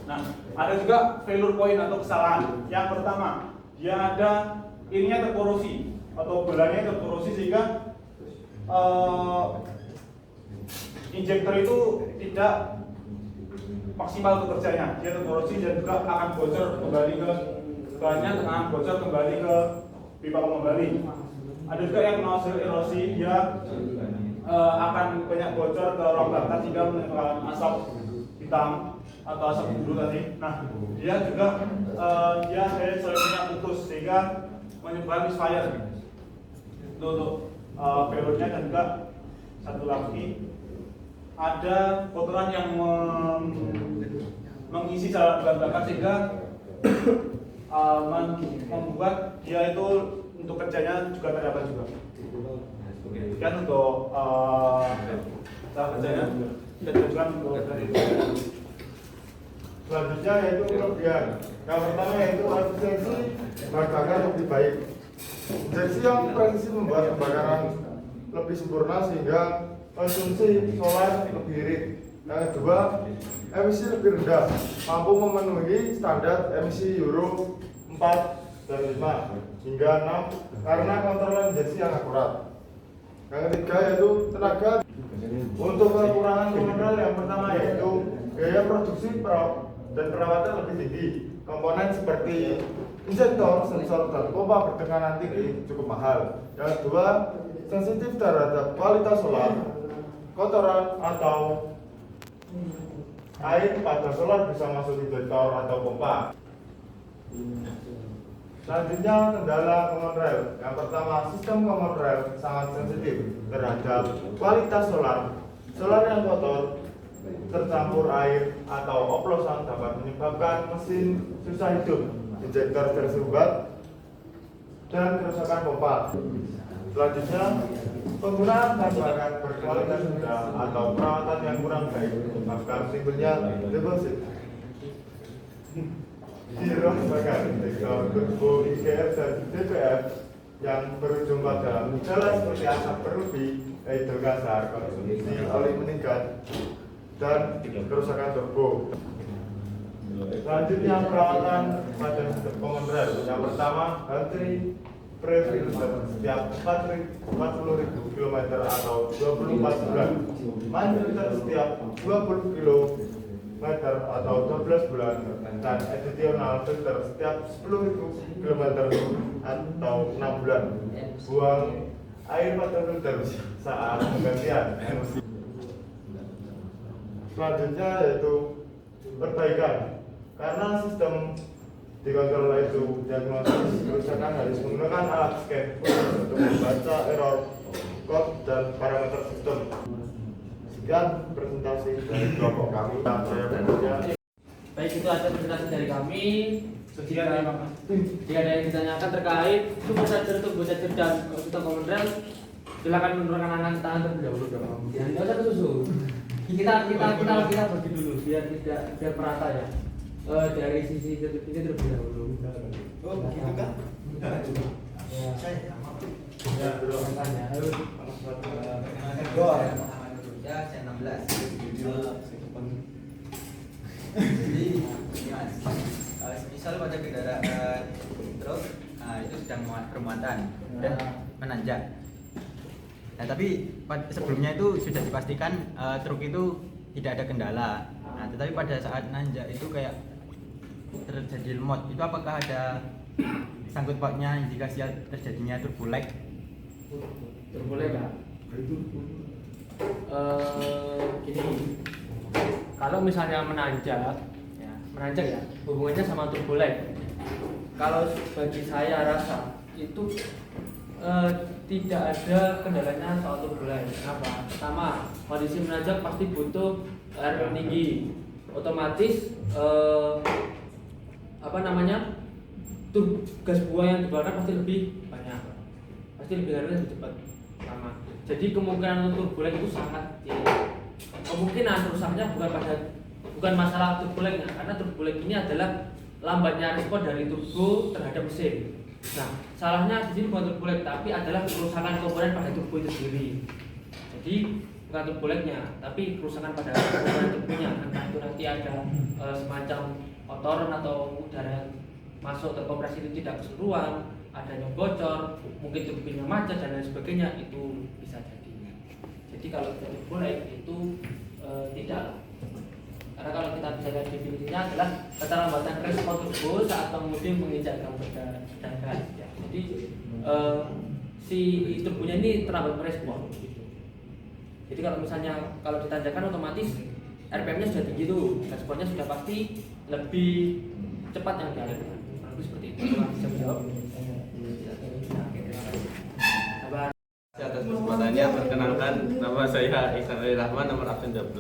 Nah, ada juga failure point atau kesalahan. Yang pertama, dia ada ininya terkorosi atau bolanya terkorosi sehingga injektor itu tidak maksimal untuk kerjanya. Dia terkorosi dan juga akan bocor kembali ke bahannya, akan bocor kembali ke pipa kembali. Ada juga yang nozzle erosi, dia akan banyak bocor ke ruang bakar sehingga menimbulkan asap hitam atau asap biru tadi. Nah, dia juga dia dari solenoidnya putus sehingga menyebabkan misfire untuk periodenya. Dan juga satu lagi ada kotoran yang mengisi saluran bahan bakar sehingga membuat dia itu untuk kerjanya juga terdapat juga. Kan untuk cara kerjanya kita tujuan untuk dari Selanjutnya yaitu kelebihan. Yang pertama yaitu efisiensi bahan bakar lebih baik. Injeksi yang presisi membuat pembakaran lebih sempurna sehingga konsumsi solar lebih irit. Yang kedua, emisi lebih rendah, mampu memenuhi standar emisi Euro 4 dan 5 hingga 6 karena kontrol injeksi yang akurat. Yang ketiga yaitu tenaga. Untuk kekurangan mineral yang pertama yaitu biaya produksi dan perawatan lebih tinggi. Komponen seperti injektor, sensor, dan pompa bertekanan tinggi cukup mahal. Yang kedua, sensitif terhadap kualitas solar, kotoran atau air pada solar bisa masuk injektor atau pompa. Selanjutnya kendala common rail. Yang pertama, sistem common rail sangat sensitif terhadap kualitas solar. Solar yang kotor, tercampur air atau oplosan dapat menyebabkan mesin susah hidup, injektor tersumbat, dan kerusakan pompa. Selanjutnya, penggunaan bahan bakar berkualitas rendah atau perawatan yang kurang baik menyebabkan timbulnya deposit. Zero bakar turbo IGF dan DPF yang berujung pada gejala seperti asap berlebih, idle kasar, konsumsi oli meningkat, dan kerusakan turbo. Selanjutnya perawatan pada sistem common rail. Yang pertama, baterai pre-filter setiap 40.000 km atau 24 bulan, main filter setiap 20 km atau 12 bulan, dan additional filter setiap 10.000 km atau 6 bulan. Buang air pada filter saat penggantian. Selanjutnya yaitu perbaikan. Karena sistem dikontrol itu diagnosis kerusakan harus menggunakan alat scan untuk membaca error code dan parameter sistem. Sekian presentasi dari kelompok kami. Saya berikutnya. Baik, itu ada presentasi dari kami. Jika ada yang ditanyakan terkait super charger, turbo charger, dan sistem common rail, silakan menurunkan angkat tangan terlebih dahulu dong. Jangan usah kesusu. Kita bagi dulu biar merata ya. Dari sisi ini terlebih dahulu. Oh, begitu kan? Ya. Ya, belum Tanya. Ayo. Ya, saya 16. Jadi, mas, misal pada kendaraan truk, nah, itu sedang bermuatan dan menanjak. Nah, tapi sebelumnya itu sudah dipastikan truk itu tidak ada kendala. Nah, tetapi pada saat nanjak itu kayak terjadi lemot. Itu apakah ada sangkut pautnya indikasi terjadinya turbo lag? Turbo lag ya? Gini, kalau misalnya menanjak ya hubungannya sama turbo lag. Kalau bagi saya rasa itu tidak ada kendalanya soal turbo lag. Kenapa? Pertama, kondisi menanjak pasti butuh RPM tinggi, otomatis gas buang yang dikeluarkan pasti lebih banyak, pasti lebih cepat lama. Jadi kemungkinan untuk turbo lag itu sangat kecil. Kemungkinan rusaknya bukan masalah turbo lagnya, karena turbo lag ini adalah lambatnya respon dari turbo terhadap mesin. Nah, salahnya di sini bukan turbo lag, tapi adalah kerusakan komponen pada turbo itu sendiri. Jadi bukan turbo lagnya, tapi kerusakan pada komponen turbonya. Entah itu nanti ada semacam kotoran atau udara yang masuk terkompresi itu tidak keseluruhan, ada yang bocor, mungkin turbinnya macet dan lain sebagainya, itu bisa jadi. Jadi kalau kita turbo lag itu tidak. Karena kalau kita bisa lihat definisinya adalah keterlambatan respon turbo saat pengemudi menginjak dan gas. Ya. Jadi si turbonya ini terlambat merespon. Jadi kalau misalnya kalau ditanjakan otomatis RPM-nya sudah tinggi tuh, responnya sudah pasti lebih cepat yang dialirkan. Seperti itu. Bisa menjawab. Atas kesempatannya, perkenalkan nama saya Ihsan Ali Rahman, nomor absen 12.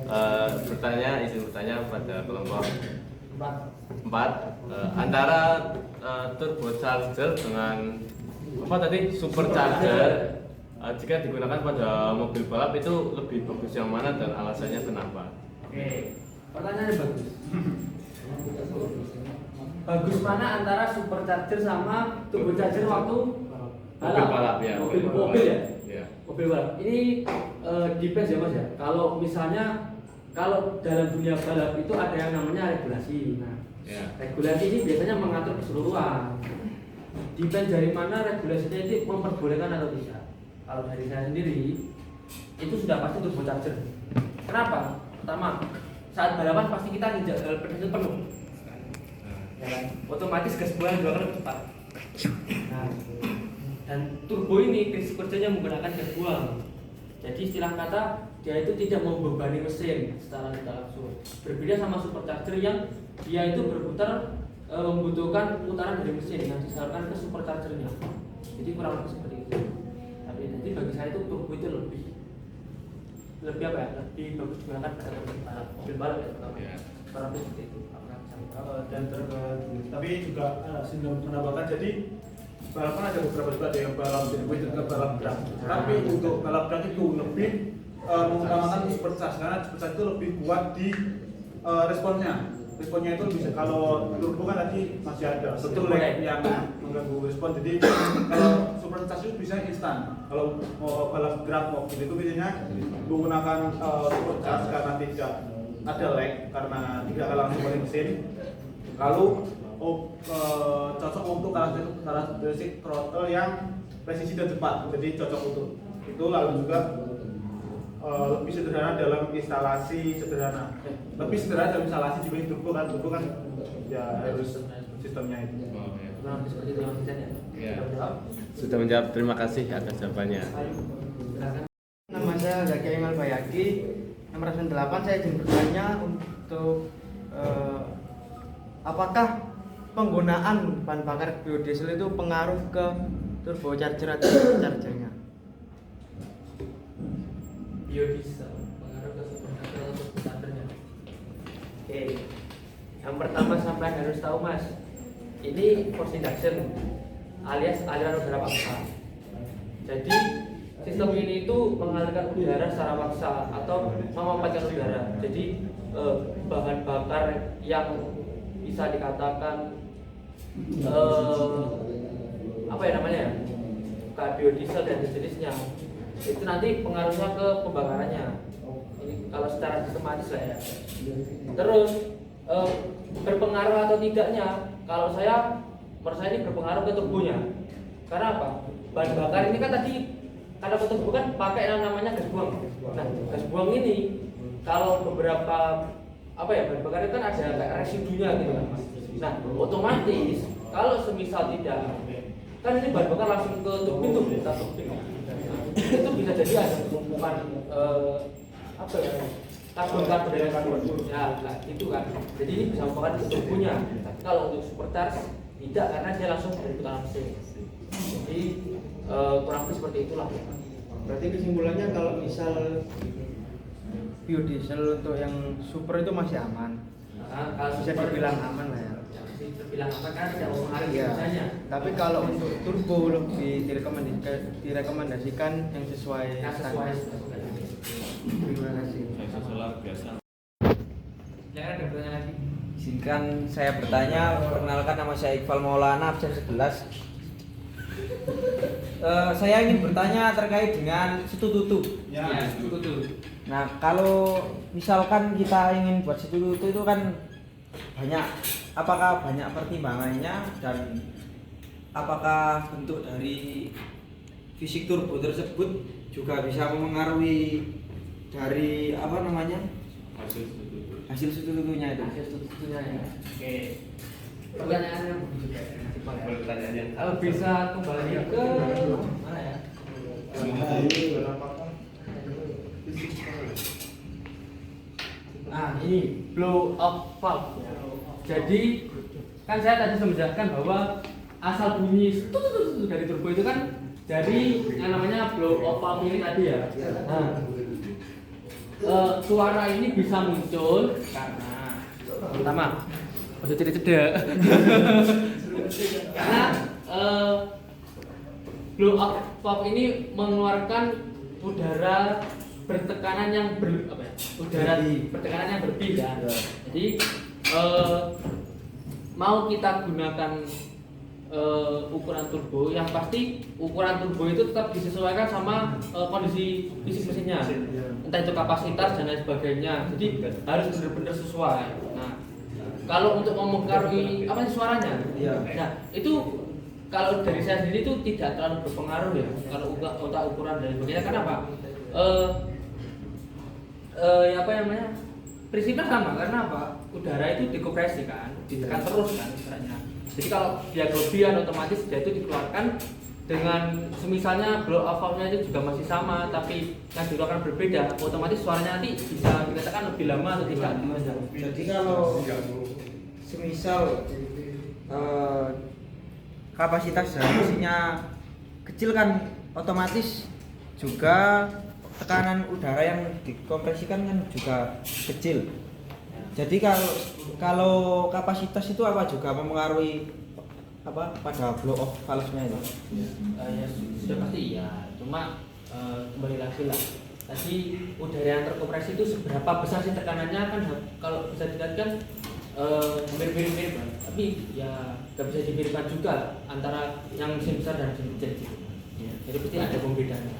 Izin bertanya pada kelompok 4 antara turbocharger dengan supercharger jika digunakan pada mobil balap itu lebih bagus yang mana dan alasannya kenapa? Oke, pertanyaannya bagus. Bagus mana antara supercharger sama turbocharger waktu Mobil balap ya. Mobil ya. Ya. Mobil balap ini depends ya Mas ya. Kalau misalnya kalau dalam dunia balap itu ada yang namanya regulasi. Nah, Ya. regulasi ini biasanya mengatur keseluruhan. Depends dari mana regulasinya itu memperbolehkan atau tidak. Kalau dari saya sendiri itu sudah pasti turbocharger. Kenapa? Pertama, saat balapan pasti kita nginjak pedal penuh. Ya kan? Otomatis gas buang juga akan cepat. Nah, dan turbo ini prinsip kerjanya menggunakan gas buang. Jadi istilah kata dia itu tidak membebani mesin secara tidak langsung. Berbeda sama supercharger yang dia itu berputar membutuhkan putaran dari mesin yang disalurkan ke superchargernya. Jadi kurang lebih seperti itu. Tapi jadi bagi saya itu turbo itu lebih apa ya? Lebih bagus digunakan pada mobil balap ya terutama. Ya. Kurang lebih seperti itu. Dan tapi juga sindrom menambahkan jadi balapan ada beberapa juga ada yang balap sirkuit dan balap drag. Tapi untuk balap drag itu lebih mengutamakan supercharge karena supercharge itu lebih kuat di responnya. Responnya itu bisa kalau turbo kan tadi masih ada satu lag yang mengganggu respon. Jadi kalau supercharge itu bisa instan. Kalau mau balap drag mobil itu biasanya menggunakan supercharge karena tidak ada lag karena tidak langsung dari mesin. Lalu cocok untuk karakteristik throttle yang presisi dan cepat. Jadi cocok untuk itu. Lalu juga lebih sederhana dalam instalasi sederhana. Lebih sederhana dalam instalasi dibanding turbo kan ya harus sistemnya itu. Kurang lebih seperti itu yang kita Ya. Sudah menjawab, terima kasih atas jawabannya. Nama saya Zaki Imal Bayaki, nomor 98. Saya ingin bertanya untuk apakah penggunaan bahan bakar biodiesel itu pengaruh ke turbocharger atau superchargernya? Biodiesel pengaruh ke supercharger atau superchargernya. Oke, yang pertama sampai harus tahu Mas, ini force induction alias aliran udara paksa. Jadi sistem ini itu mengalirkan udara secara paksa atau memanfaatkan udara. Jadi bahan bakar yang bisa dikatakan apa ya namanya, kayak biodiesel dan jenisnya, itu nanti pengaruhnya ke pembakarannya. Ini kalau secara sistematis lah ya. Terus berpengaruh atau tidaknya, kalau menurut saya ini berpengaruh ke turbonya. Karena apa? Bahan bakar ini kan tadi karena turbo kan pakai yang namanya gas buang. Nah, gas buang ini kalau beberapa bahan bakar itu kan ada kayak residunya gitu kan. Nah, otomatis kalau semisal tidak, kan ini bahan bakar langsung ke turbin tuh, itu bisa jadi ada penumpukan karbon dari karbon. Ya, nah, itu kan. Jadi ini bisa mempengaruhi ke turbonya. Tapi kalau untuk supercharge tidak, karena dia langsung dari putaran mesin. Jadi kurang lebih seperti itulah. Berarti kesimpulannya kalau misal biodiesel untuk yang super itu masih aman. Nah, kalau Bisa super dibilang aman lah ya. Terbilang aman karena tidak mempengaruhi Iya. biasanya. Tapi kalau untuk turbo lebih direkomendasikan yang sesuai Yang sesuai. standar. Terima kasih. Solar biasa. Jangan ada pertanyaan lagi. Izinkan saya bertanya, perkenalkan nama saya Iqbal Maulana, absen 11. Saya ingin bertanya terkait dengan sitututu. Ya, betul. Nah, kalau misalkan kita ingin buat sitututu itu kan apakah banyak pertimbangannya dan apakah bentuk dari fisik turbo tersebut juga bisa memengaruhi dari hasil sitututunya itu. Hasil satu-satunya ya. Oke. Pertanyaannya juga. Pertanyaannya. Kalau bisa kembali ke mana ya? Nah, ini blow up valve. Jadi kan saya tadi sudah menjelaskan bahwa asal bunyi dari turbo itu kan dari yang namanya blow up valve ini tadi ya. Nah, suara ini bisa muncul karena pertama maksud cedek karena blow up valve ini mengeluarkan udara bertekanan yang bertekanan yang berlebih ya. Jadi mau kita gunakan ukuran turbo, yang pasti ukuran turbo itu tetap disesuaikan sama kondisi fisik mesinnya, entah itu kapasitas dan lain sebagainya. Jadi harus benar-benar sesuai. Nah, kalau untuk mempengaruhi apa sih suaranya, nah itu kalau dari saya sendiri itu tidak terlalu berpengaruh ya. Kalau untuk ukuran dan sebagainya, kenapa? Apa namanya? Prinsipnya sama, karena apa? Udara itu dikompresi kan, ditekan terus kan istilahnya. Jadi kalau dia kelebihan otomatis dia itu dikeluarkan dengan semisalnya blow off valve-nya itu juga masih sama, tapi yang dikeluarkan berbeda, otomatis suaranya nanti bisa dirasakan lebih lama atau tidak. Jadi kalau semisal kapasitas dari mesinnya kecil kan otomatis juga tekanan udara yang dikompresikan kan juga kecil. Jadi kalau kapasitas itu apa juga mempengaruhi apa pada blow off valve-nya itu? Ya sudah pasti ya. Cuma kembali lagi lah. Tadi udara yang terkompresi itu seberapa besar sih tekanannya kan kalau bisa dilihat kan mirip-mirip, tapi ya nggak bisa dimiripkan juga antara yang mesin besar dan mesin kecil gitu. Jadi pasti ada pembedaannya.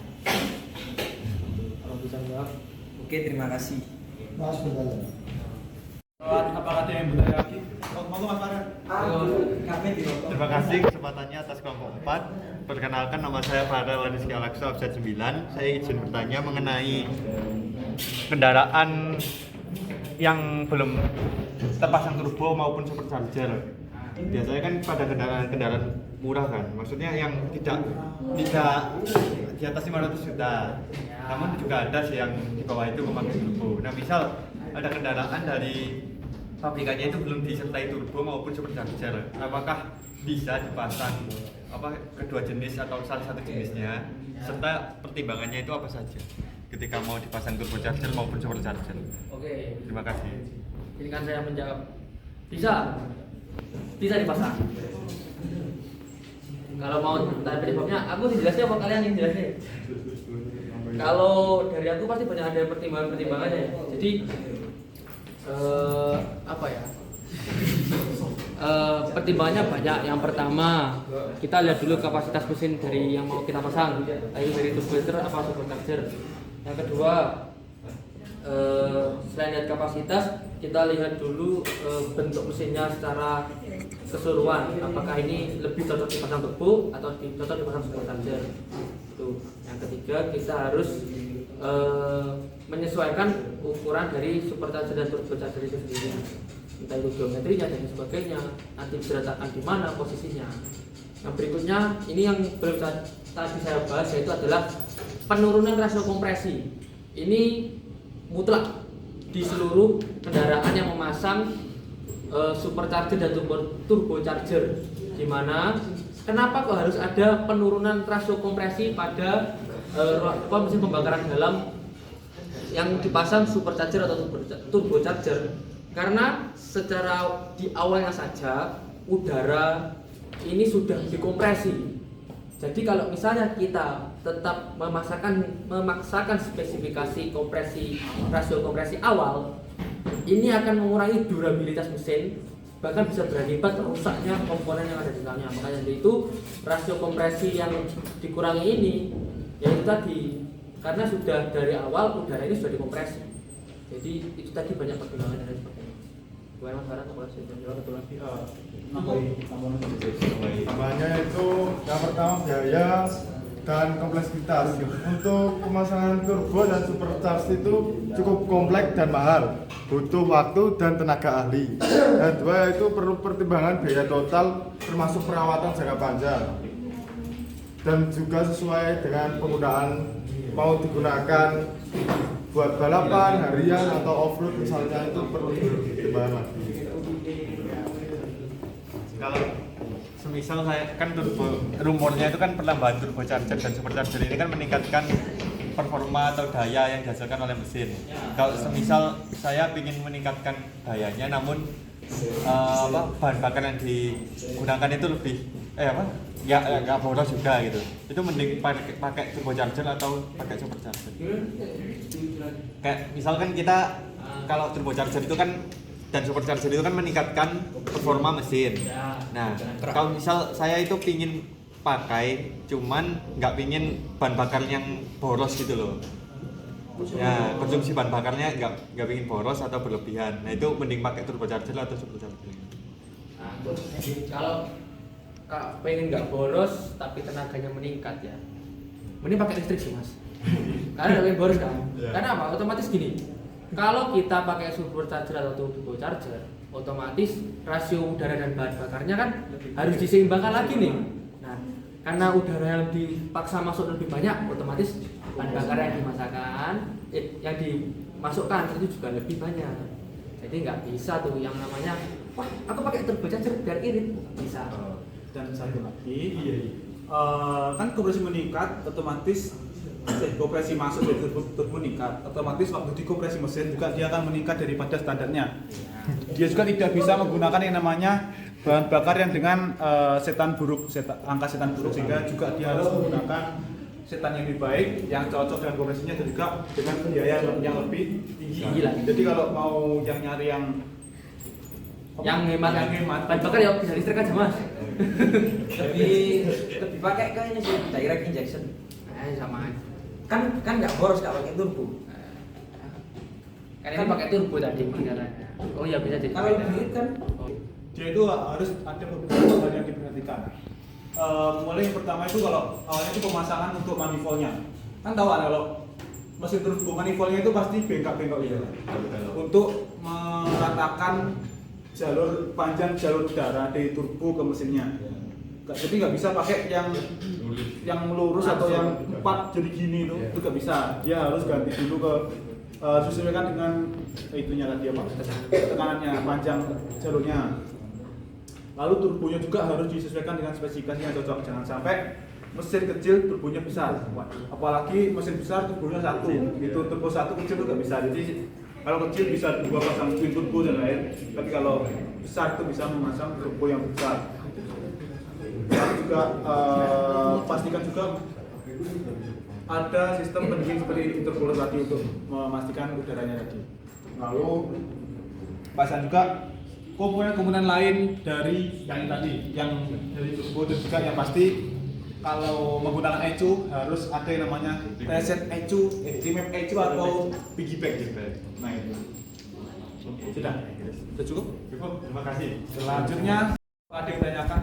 Kalau bisa jawab. Oke, terima kasih. Mas Bendala. Apakah ada yang bertanya lagi? Monggo Mas Farhan. Terima kasih kesempatannya atas kelompok 4. Perkenalkan, nama saya Farhan Rizky Alaksa, absen 9. Saya izin bertanya mengenai kendaraan yang belum terpasang turbo maupun supercharger. Biasanya kan pada kendaraan murah kan, maksudnya yang tidak di atas 500 juta. Namun juga ada sih yang di bawah itu memakai turbo. Nah, misal ada kendaraan dari pabrikannya itu belum disertai turbo maupun supercharger, apakah bisa dipasang kedua jenis atau salah satu jenisnya, serta pertimbangannya itu apa saja ketika mau dipasang turbocharger maupun supercharger? Oke. Terima kasih. Ini kan saya menjawab. Bisa dipasang. Kalau mau tanya penyebabnya, aku sih jelasnya apa kalian yang jelasnya? Kalau dari aku pasti banyak ada pertimbangannya ya. Jadi apa ya? Pertimbangannya banyak. Yang pertama, kita lihat dulu kapasitas mesin dari yang mau kita pasang, baik dari turbocer apa supercharger. Yang kedua, selain lihat kapasitas, kita lihat dulu bentuk mesinnya secara keseluruhan. Apakah ini lebih cocok dipasang turbo atau cocok dipasang supercharger? Itu. Yang ketiga, kita harus menyesuaikan ukuran dari supercharger dan turbocharger itu sendiri, entah itu geometrinya dan sebagainya, nanti diletakkan di mana posisinya. Yang berikutnya, ini yang belum tadi saya bahas, yaitu adalah penurunan rasio kompresi. Ini mutlak di seluruh kendaraan yang memasang supercharger dan turbocharger. Dimana kenapa kok harus ada penurunan rasio kompresi pada mesin pembakaran dalam yang dipasang supercharger atau turbocharger? Karena secara di awalnya saja udara ini sudah dikompresi. Jadi kalau misalnya kita tetap memaksakan spesifikasi kompresi, rasio kompresi awal, ini akan mengurangi durabilitas mesin, bahkan bisa berakibat rusaknya komponen yang ada di dalamnya. Makanya itu rasio kompresi yang dikurangi ini, yaitu tadi karena sudah dari awal udara ini sudah dikompresi. Jadi itu tadi banyak pertimbangan dan sebagainya. Gimana Mas Farhan, kalau saya jawab betul lagi? Namanya itu yang pertama biaya dan kompleksitas. Untuk pemasangan turbo dan supercharger itu cukup kompleks dan mahal, butuh waktu dan tenaga ahli. Dan dua, itu perlu pertimbangan biaya total termasuk perawatan jangka panjang. Dan juga sesuai dengan penggunaan, mau digunakan buat balapan, harian atau off-road misalnya, itu perlu dipertimbangkan lagi. Kalau semisal saya kan rumornya itu kan pertambahan turbocharger dan supercharger ini kan meningkatkan performa atau daya yang dihasilkan oleh mesin. Kalau semisal saya ingin meningkatkan dayanya, namun bahan bakar yang digunakan itu lebih nggak boros juga gitu. Itu mending pakai turbocharger atau pakai supercharger? Kayak misalkan kita kalau turbocharger itu kan dan supercharger itu kan meningkatkan performa mesin. Nah, kalau misal saya itu pingin pakai, cuman nggak pingin bahan bakar yang boros gitu loh. Ya, konsumsi bahan bakarnya nggak pingin boros atau berlebihan. Nah, itu mending pakai turbocharger atau supercharger. Nah, kalau pengen nggak boros tapi tenaganya meningkat ya, mending pakai listrik sih mas. Karena lebih boros kan. Karena apa? Otomatis gini. Kalau kita pakai supercharger atau turbocharger, otomatis rasio udara dan bahan bakarnya kan harus diseimbangkan lagi nih. Nah, karena udara yang dipaksa masuk lebih banyak, otomatis bahan bakar yang dimasukkan itu juga lebih banyak. Jadi nggak bisa tuh yang namanya, wah aku pakai turbocharger biar irit, bisa. Dan satu lagi, kan kompresi meningkat, otomatis kompresi masuk dari turbo meningkat, otomatis waktu dikompresi mesin juga dia akan meningkat daripada standarnya. Dia juga tidak bisa menggunakan yang namanya bahan bakar yang dengan angka setan buruk, sehingga juga dia harus menggunakan setan yang lebih baik, yang cocok dengan kompresinya dan juga dengan biaya yang lebih tinggi. Jadi kalau mau yang nyari yang hemat, bahan bakar ya bisa listrik aja mas. lebih pakai ke ini sih, direct injection. Sama aja. Kan nggak boros kalau pakai turbo. Kan ini pakai turbo tadi penggantinya. Oh iya bisa jadi. Kalau hybrid kan dia itu harus ada beberapa hal yang diperhatikan. Mulai yang pertama itu kalau awalnya itu pemasangan untuk manifoldnya. Kan tahu kalau mesin turbo manifoldnya itu pasti bengkak-bengkak gitu. Untuk meratakan panjang jalur udara dari turbo ke mesinnya. Jadi nggak bisa pakai yang lurus atau yang empat jadi gini itu nggak bisa. Dia harus ganti dulu ke sesuaikan dengan itunya tadi apa? Tekanannya, panjang jalurnya. Lalu turbonya juga harus disesuaikan dengan spesifikasi yang cocok. Jangan sampai mesin kecil turbonya besar. Apalagi mesin besar turbonya satu. Itu turbo satu kecil itu nggak bisa. Jadi kalau kecil bisa dua pasang twin turbo dan lain. Tapi kalau besar itu bisa memasang turbo yang besar. Lalu juga pastikan juga ada sistem pendingin seperti intercooler tadi untuk memastikan udaranya tadi. Lalu pasang juga komponen-komponen lain dari yang tadi, yang dari turbo dan juga yang pasti kalau menggunakan ECU harus ada yang namanya reset ECU, remap ECU atau piggyback. Nah itu. Sudah cukup? Cukup, terima kasih. Selanjutnya ada yang tanyakan?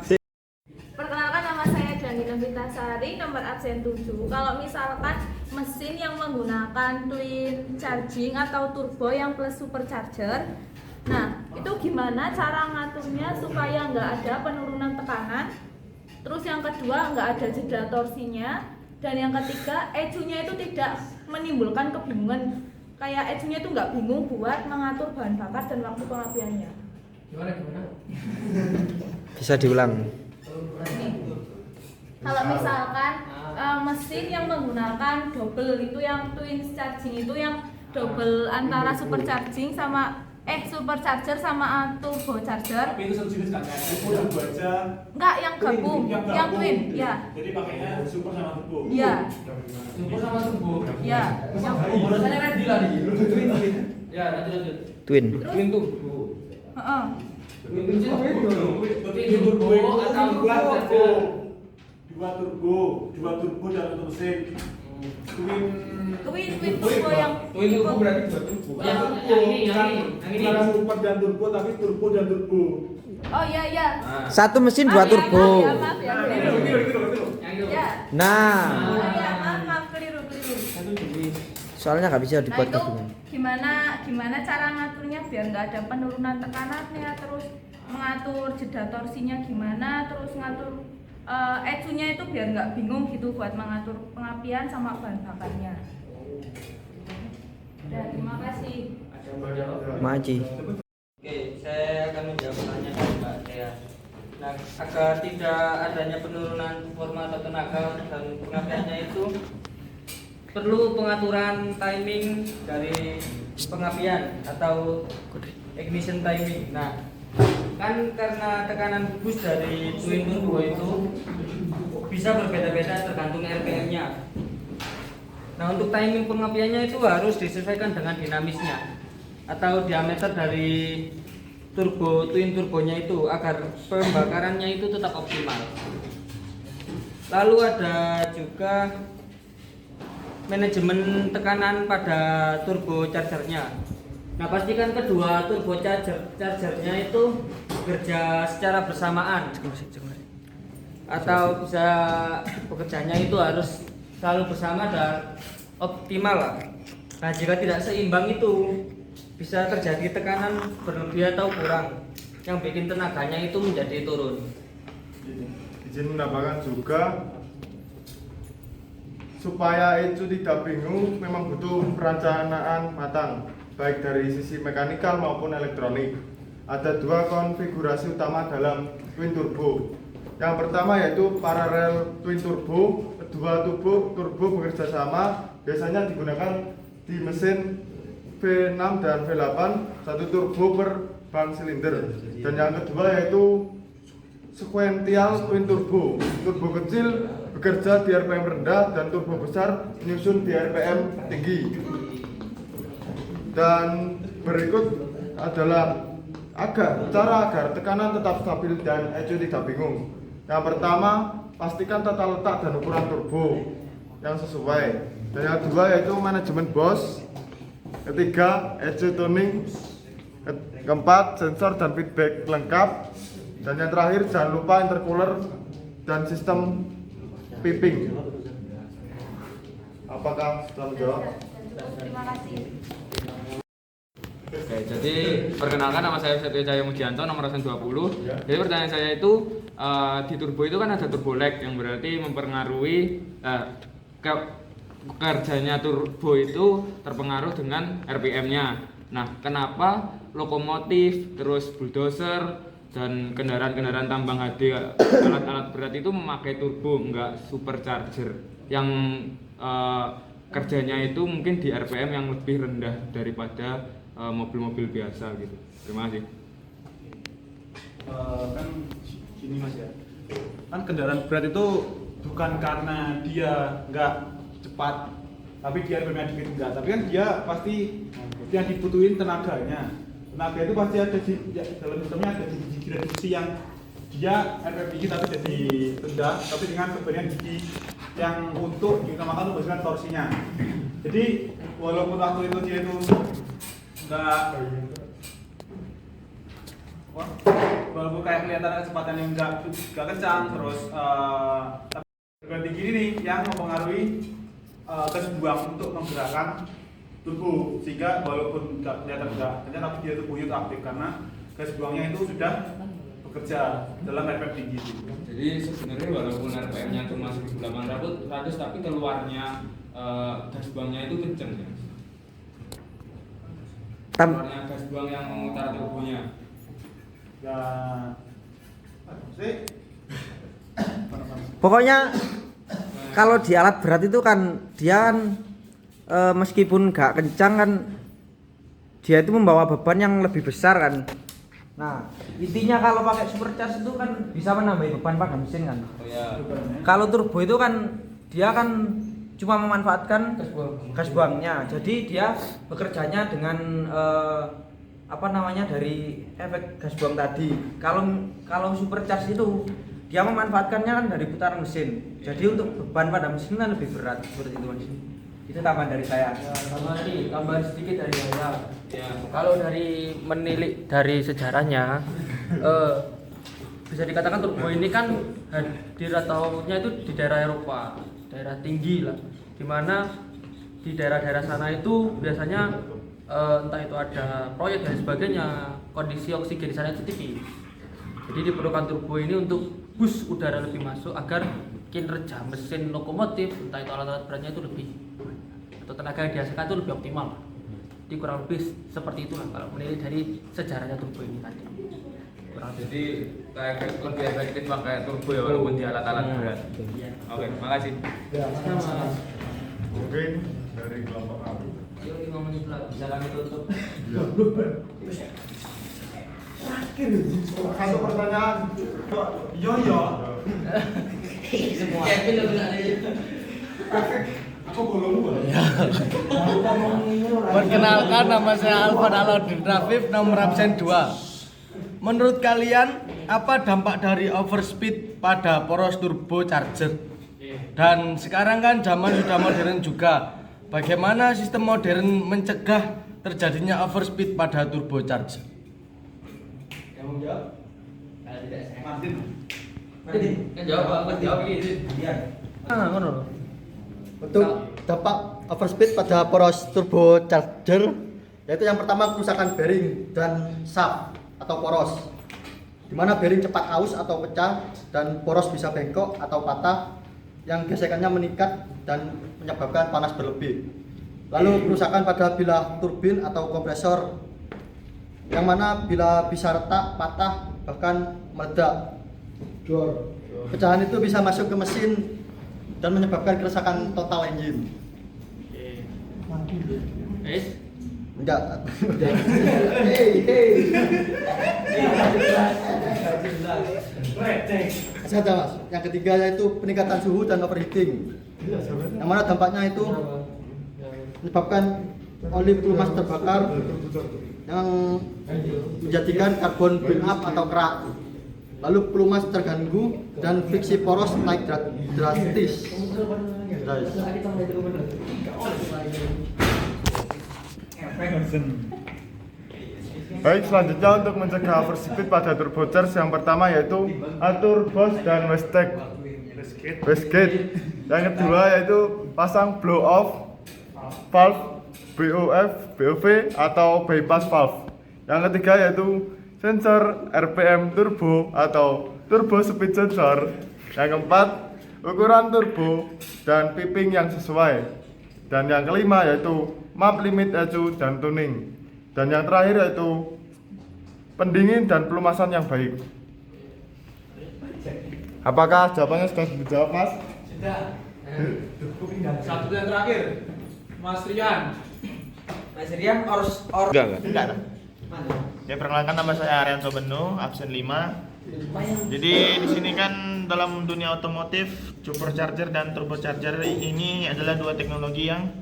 Perkenalkan, nama saya Janina Vitasari, nomor absen 7. Kalau misalkan mesin yang menggunakan twin charging atau turbo yang plus supercharger, nah itu gimana cara ngaturnya supaya nggak ada penurunan tekanan, terus yang kedua nggak ada jeda torsinya, dan yang ketiga ECU-nya itu tidak menimbulkan kebingungan, kayak ECU-nya itu nggak bingung buat mengatur bahan bakar dan waktu pengapiannya. Gimana? bisa diulang. Kalau misalkan mesin yang menggunakan double itu, yang twin charging itu yang double antara supercharging sama supercharger sama turbo charger. Tapi itu satu jenis kan? Turbo aja. Enggak, yang gabung, yang twin, ya. Jadi pakainya super sama turbo. Iya. Super sama turbo. Iya. Yang borosannya ready lah nih. Twin. Ya, lanjut. Twin. Twin turbo. Heeh. Twin turbo atau dua turbo dan satu mesin. Twin turbo yang twin turbo berarti dua turbo. Yang ini. Bukan super dan turbo tapi turbo dan turbo. Oh iya. Satu mesin dua turbo. Maaf ya. Ya. Nah, Oh iya, maaf keliru. soalnya nggak bisa Nah dibuat itu gabungan. gimana cara ngaturnya biar nggak ada penurunan tekanannya, terus mengatur jeda torsinya gimana, terus ngatur ECU-nya itu biar nggak bingung gitu buat mengatur pengapian sama bahan bakarnya. Ya, terima kasih. Maji. Oke, saya akan menjawab pertanyaan Mbak Dea. Nah, agar tidak adanya penurunan performa atau tenaga dan pengapiannya itu perlu pengaturan timing dari pengapian atau ignition timing. Nah, kan karena tekanan bus dari twin turbo itu bisa berbeda-beda tergantung RPM-nya. Nah, untuk timing pengapiannya itu harus disesuaikan dengan dinamisnya atau diameter dari twin turbonya itu agar pembakarannya itu tetap optimal. Lalu ada juga manajemen tekanan pada turbo chargernya. Nah, pastikan kedua turbo chargernya itu bekerja secara bersamaan atau bisa bekerjanya itu harus selalu bersama dan optimal lah. Nah, jika tidak seimbang itu bisa terjadi tekanan berlebih atau kurang yang bikin tenaganya itu menjadi turun. Izin menambahkan juga supaya itu tidak bingung memang butuh perencanaan matang baik dari sisi mekanikal maupun elektronik. Ada dua konfigurasi utama dalam twin turbo. Yang pertama yaitu paralel twin turbo. Kedua turbo bekerja sama, biasanya digunakan di mesin V6 dan V8, satu turbo per bang silinder. Dan yang kedua yaitu sequential twin turbo. Turbo kecil bekerja di RPM rendah dan turbo besar menyusun di RPM tinggi. Dan berikut adalah cara agar tekanan tetap stabil dan ECU tidak bingung. Yang pertama, pastikan tata letak dan ukuran turbo yang sesuai. Dan yang kedua yaitu manajemen BOS. Ketiga, ECU tuning. Keempat, sensor dan feedback lengkap. Dan yang terakhir, jangan lupa intercooler dan sistem piping. Apakah sudah menjawab? Terima kasih. Oke, jadi perkenalkan nama saya Setio Cahyo Mujianto, nomor absen 20. Jadi pertanyaan saya itu di turbo itu kan ada turbo lag yang berarti mempengaruhi kerjanya turbo itu terpengaruh dengan RPM-nya. Nah, kenapa lokomotif, terus bulldozer dan kendaraan-kendaraan tambang HD alat-alat berat itu memakai turbo enggak supercharger yang kerjanya itu mungkin di RPM yang lebih rendah daripada mobil-mobil biasa gitu. Terima kasih. Kan gini Mas ya, kan kendaraan berat itu bukan karena dia nggak cepat, tapi dia RPM-nya dikit enggak, tapi kan dia pasti yang dibutuhin tenaganya. Tenaga itu pasti ada di dalam sistemnya, ada di gigi yang dia RPM tinggi tapi jadi rendah, tapi dengan perbandingan gigi yang untuk diutamakan untuk menghasilkan torsinya. Jadi walaupun waktu itu dia itu walaupun kayak kelihatan kecepatan yang enggak kencang, terus tapi tinggi ini yang mempengaruhi gas buang untuk menggerakkan turbo, sehingga walaupun enggak kelihatan enggak kencang tapi dia turbo itu aktif karena gas buangnya itu sudah bekerja dalam RPM tinggi. Jadi sebenarnya walaupun RPM-nya cuma 1800 tapi keluarnya gas buangnya itu kenceng ya. Keluarnya gas buang yang memutar turbonya. Ya, pokoknya kalau di alat berat itu kan dia kan meskipun gak kencang kan dia itu membawa beban yang lebih besar kan. Nah, intinya kalau pakai supercharge itu kan bisa menambah beban pada mesin kan. Oh, ya. Kalau turbo itu kan dia kan cuma memanfaatkan gas buangnya. Jadi dia bekerjanya dengan dari efek gas buang tadi. Kalau supercharge itu dia memanfaatkannya kan dari putaran mesin. Jadi untuk beban pada mesin kan lebih berat seperti itu Mas. Itu tambahan dari saya. Ya, sama nih, tambahan sedikit dari saya. Ya. Kalau dari menilik dari sejarahnya, bisa dikatakan turbo ini kan hadir ataunya itu di daerah Eropa, daerah tinggi lah, dimana di daerah-daerah sana itu biasanya entah itu ada proyek dan sebagainya, kondisi oksigen di sana itu tinggi. Jadi diperlukan turbo ini untuk boost udara lebih masuk agar kinerja mesin lokomotif entah itu alat-alat beratnya itu lebih atau tenaga yang dihasilkan itu lebih optimal. Jadi kurang lebih seperti itulah kalau menilai dari sejarahnya turbo ini tadi. Jadi lebih efektif pakai turbo ya walaupun di alat-alat berat. Oke, makasih. Ya, mungkin dari kelompok kami. Yuk 5 menit lagi bisa kami tutup. Terakhir satu pertanyaan. Yo. Semua. Aku bolong. Perkenalkan, nama saya Alvan Alaudin Rafif, nomor absen 2. menurut kalian apa dampak dari overspeed pada poros turbocharger? Dan sekarang kan zaman sudah modern juga. Bagaimana sistem modern mencegah terjadinya overspeed pada turbocharger? Yang mau jawab? Martin. Kan jawab ini. Untuk dampak overspeed pada poros turbocharger, yaitu yang pertama kerusakan bearing dan shaft atau poros, di mana bearing cepat aus atau pecah dan poros bisa bengkok atau patah yang gesekannya meningkat dan menyebabkan panas berlebih. Lalu kerusakan pada bilah turbin atau kompresor, yang mana bila bisa retak, patah, bahkan meledak. Pecahan itu bisa masuk ke mesin dan menyebabkan kerusakan total engine. Enggak. Saja mas. Yang ketiga yaitu peningkatan suhu dan overheating. Yang mana dampaknya itu menyebabkan oli pelumas terbakar yang menjadikan karbon build up atau kerak. Lalu pelumas terganggu dan friksi poros naik drastis. Baik, selanjutnya untuk mencegah overspeed pada turbocharger yang pertama yaitu atur Bosch dan wastegate. Yang kedua yaitu pasang blow off valve BOV atau bypass valve. Yang ketiga yaitu sensor RPM turbo atau turbo speed sensor. Yang keempat, ukuran turbo dan piping yang sesuai. Dan yang kelima yaitu map limit ECU dan tuning. Dan yang terakhir yaitu pendingin dan pelumasan yang baik. Apakah jawabannya sudah dijawab, Mas? Sudah. Satu yang terakhir, Mas Rian. Mas Rian Enggak. Ya, perkenalkan nama saya Arianto Benu, absen 5. Jadi di sini kan dalam dunia otomotif, supercharger dan turbocharger ini adalah dua teknologi yang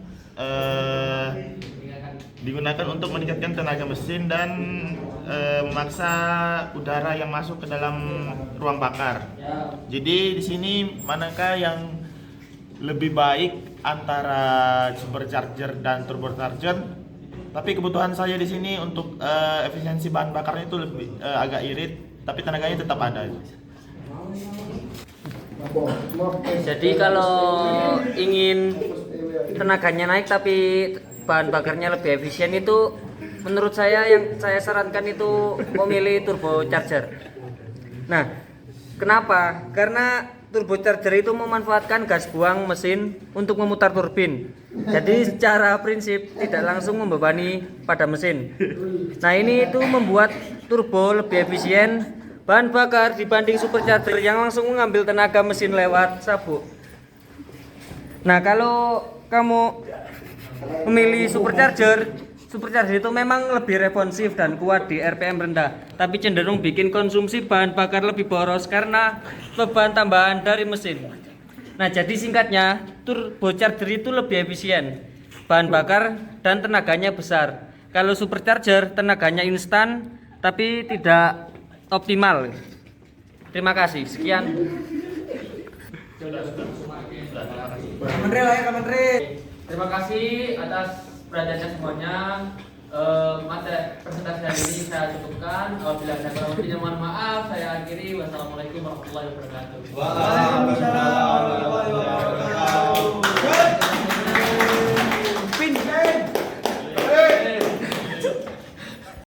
digunakan untuk meningkatkan tenaga mesin dan memaksa udara yang masuk ke dalam ruang bakar. Jadi di sini manakah yang lebih baik antara supercharger dan turbocharger? Tapi kebutuhan saya di sini untuk efisiensi bahan bakarnya itu lebih agak irit, tapi tenaganya tetap ada. Jadi kalau ingin tenaganya naik tapi bahan bakarnya lebih efisien, itu menurut saya yang saya sarankan itu memilih turbocharger. Nah, kenapa? Karena turbocharger itu memanfaatkan gas buang mesin untuk memutar turbin. Jadi secara prinsip tidak langsung membebani pada mesin. Nah, ini itu membuat turbo lebih efisien bahan bakar dibanding supercharger yang langsung mengambil tenaga mesin lewat sabuk. Nah, kalau kamu memilih supercharger itu memang lebih responsif dan kuat di RPM rendah, tapi cenderung bikin konsumsi bahan bakar lebih boros karena beban tambahan dari mesin. Nah, jadi singkatnya, turbocharger itu lebih efisien, bahan bakar dan tenaganya besar. Kalau supercharger tenaganya instan tapi tidak optimal. Terima kasih. Sekian. Terima kasih atas perhatiannya semuanya. Materi presentasi hari ini saya cukupkan. Apabila ada kurang lebihnya mohon maaf. Saya akhiri. Wassalamualaikum warahmatullahi wabarakatuh. Waalaikumsalam warahmatullahi wabarakatuh.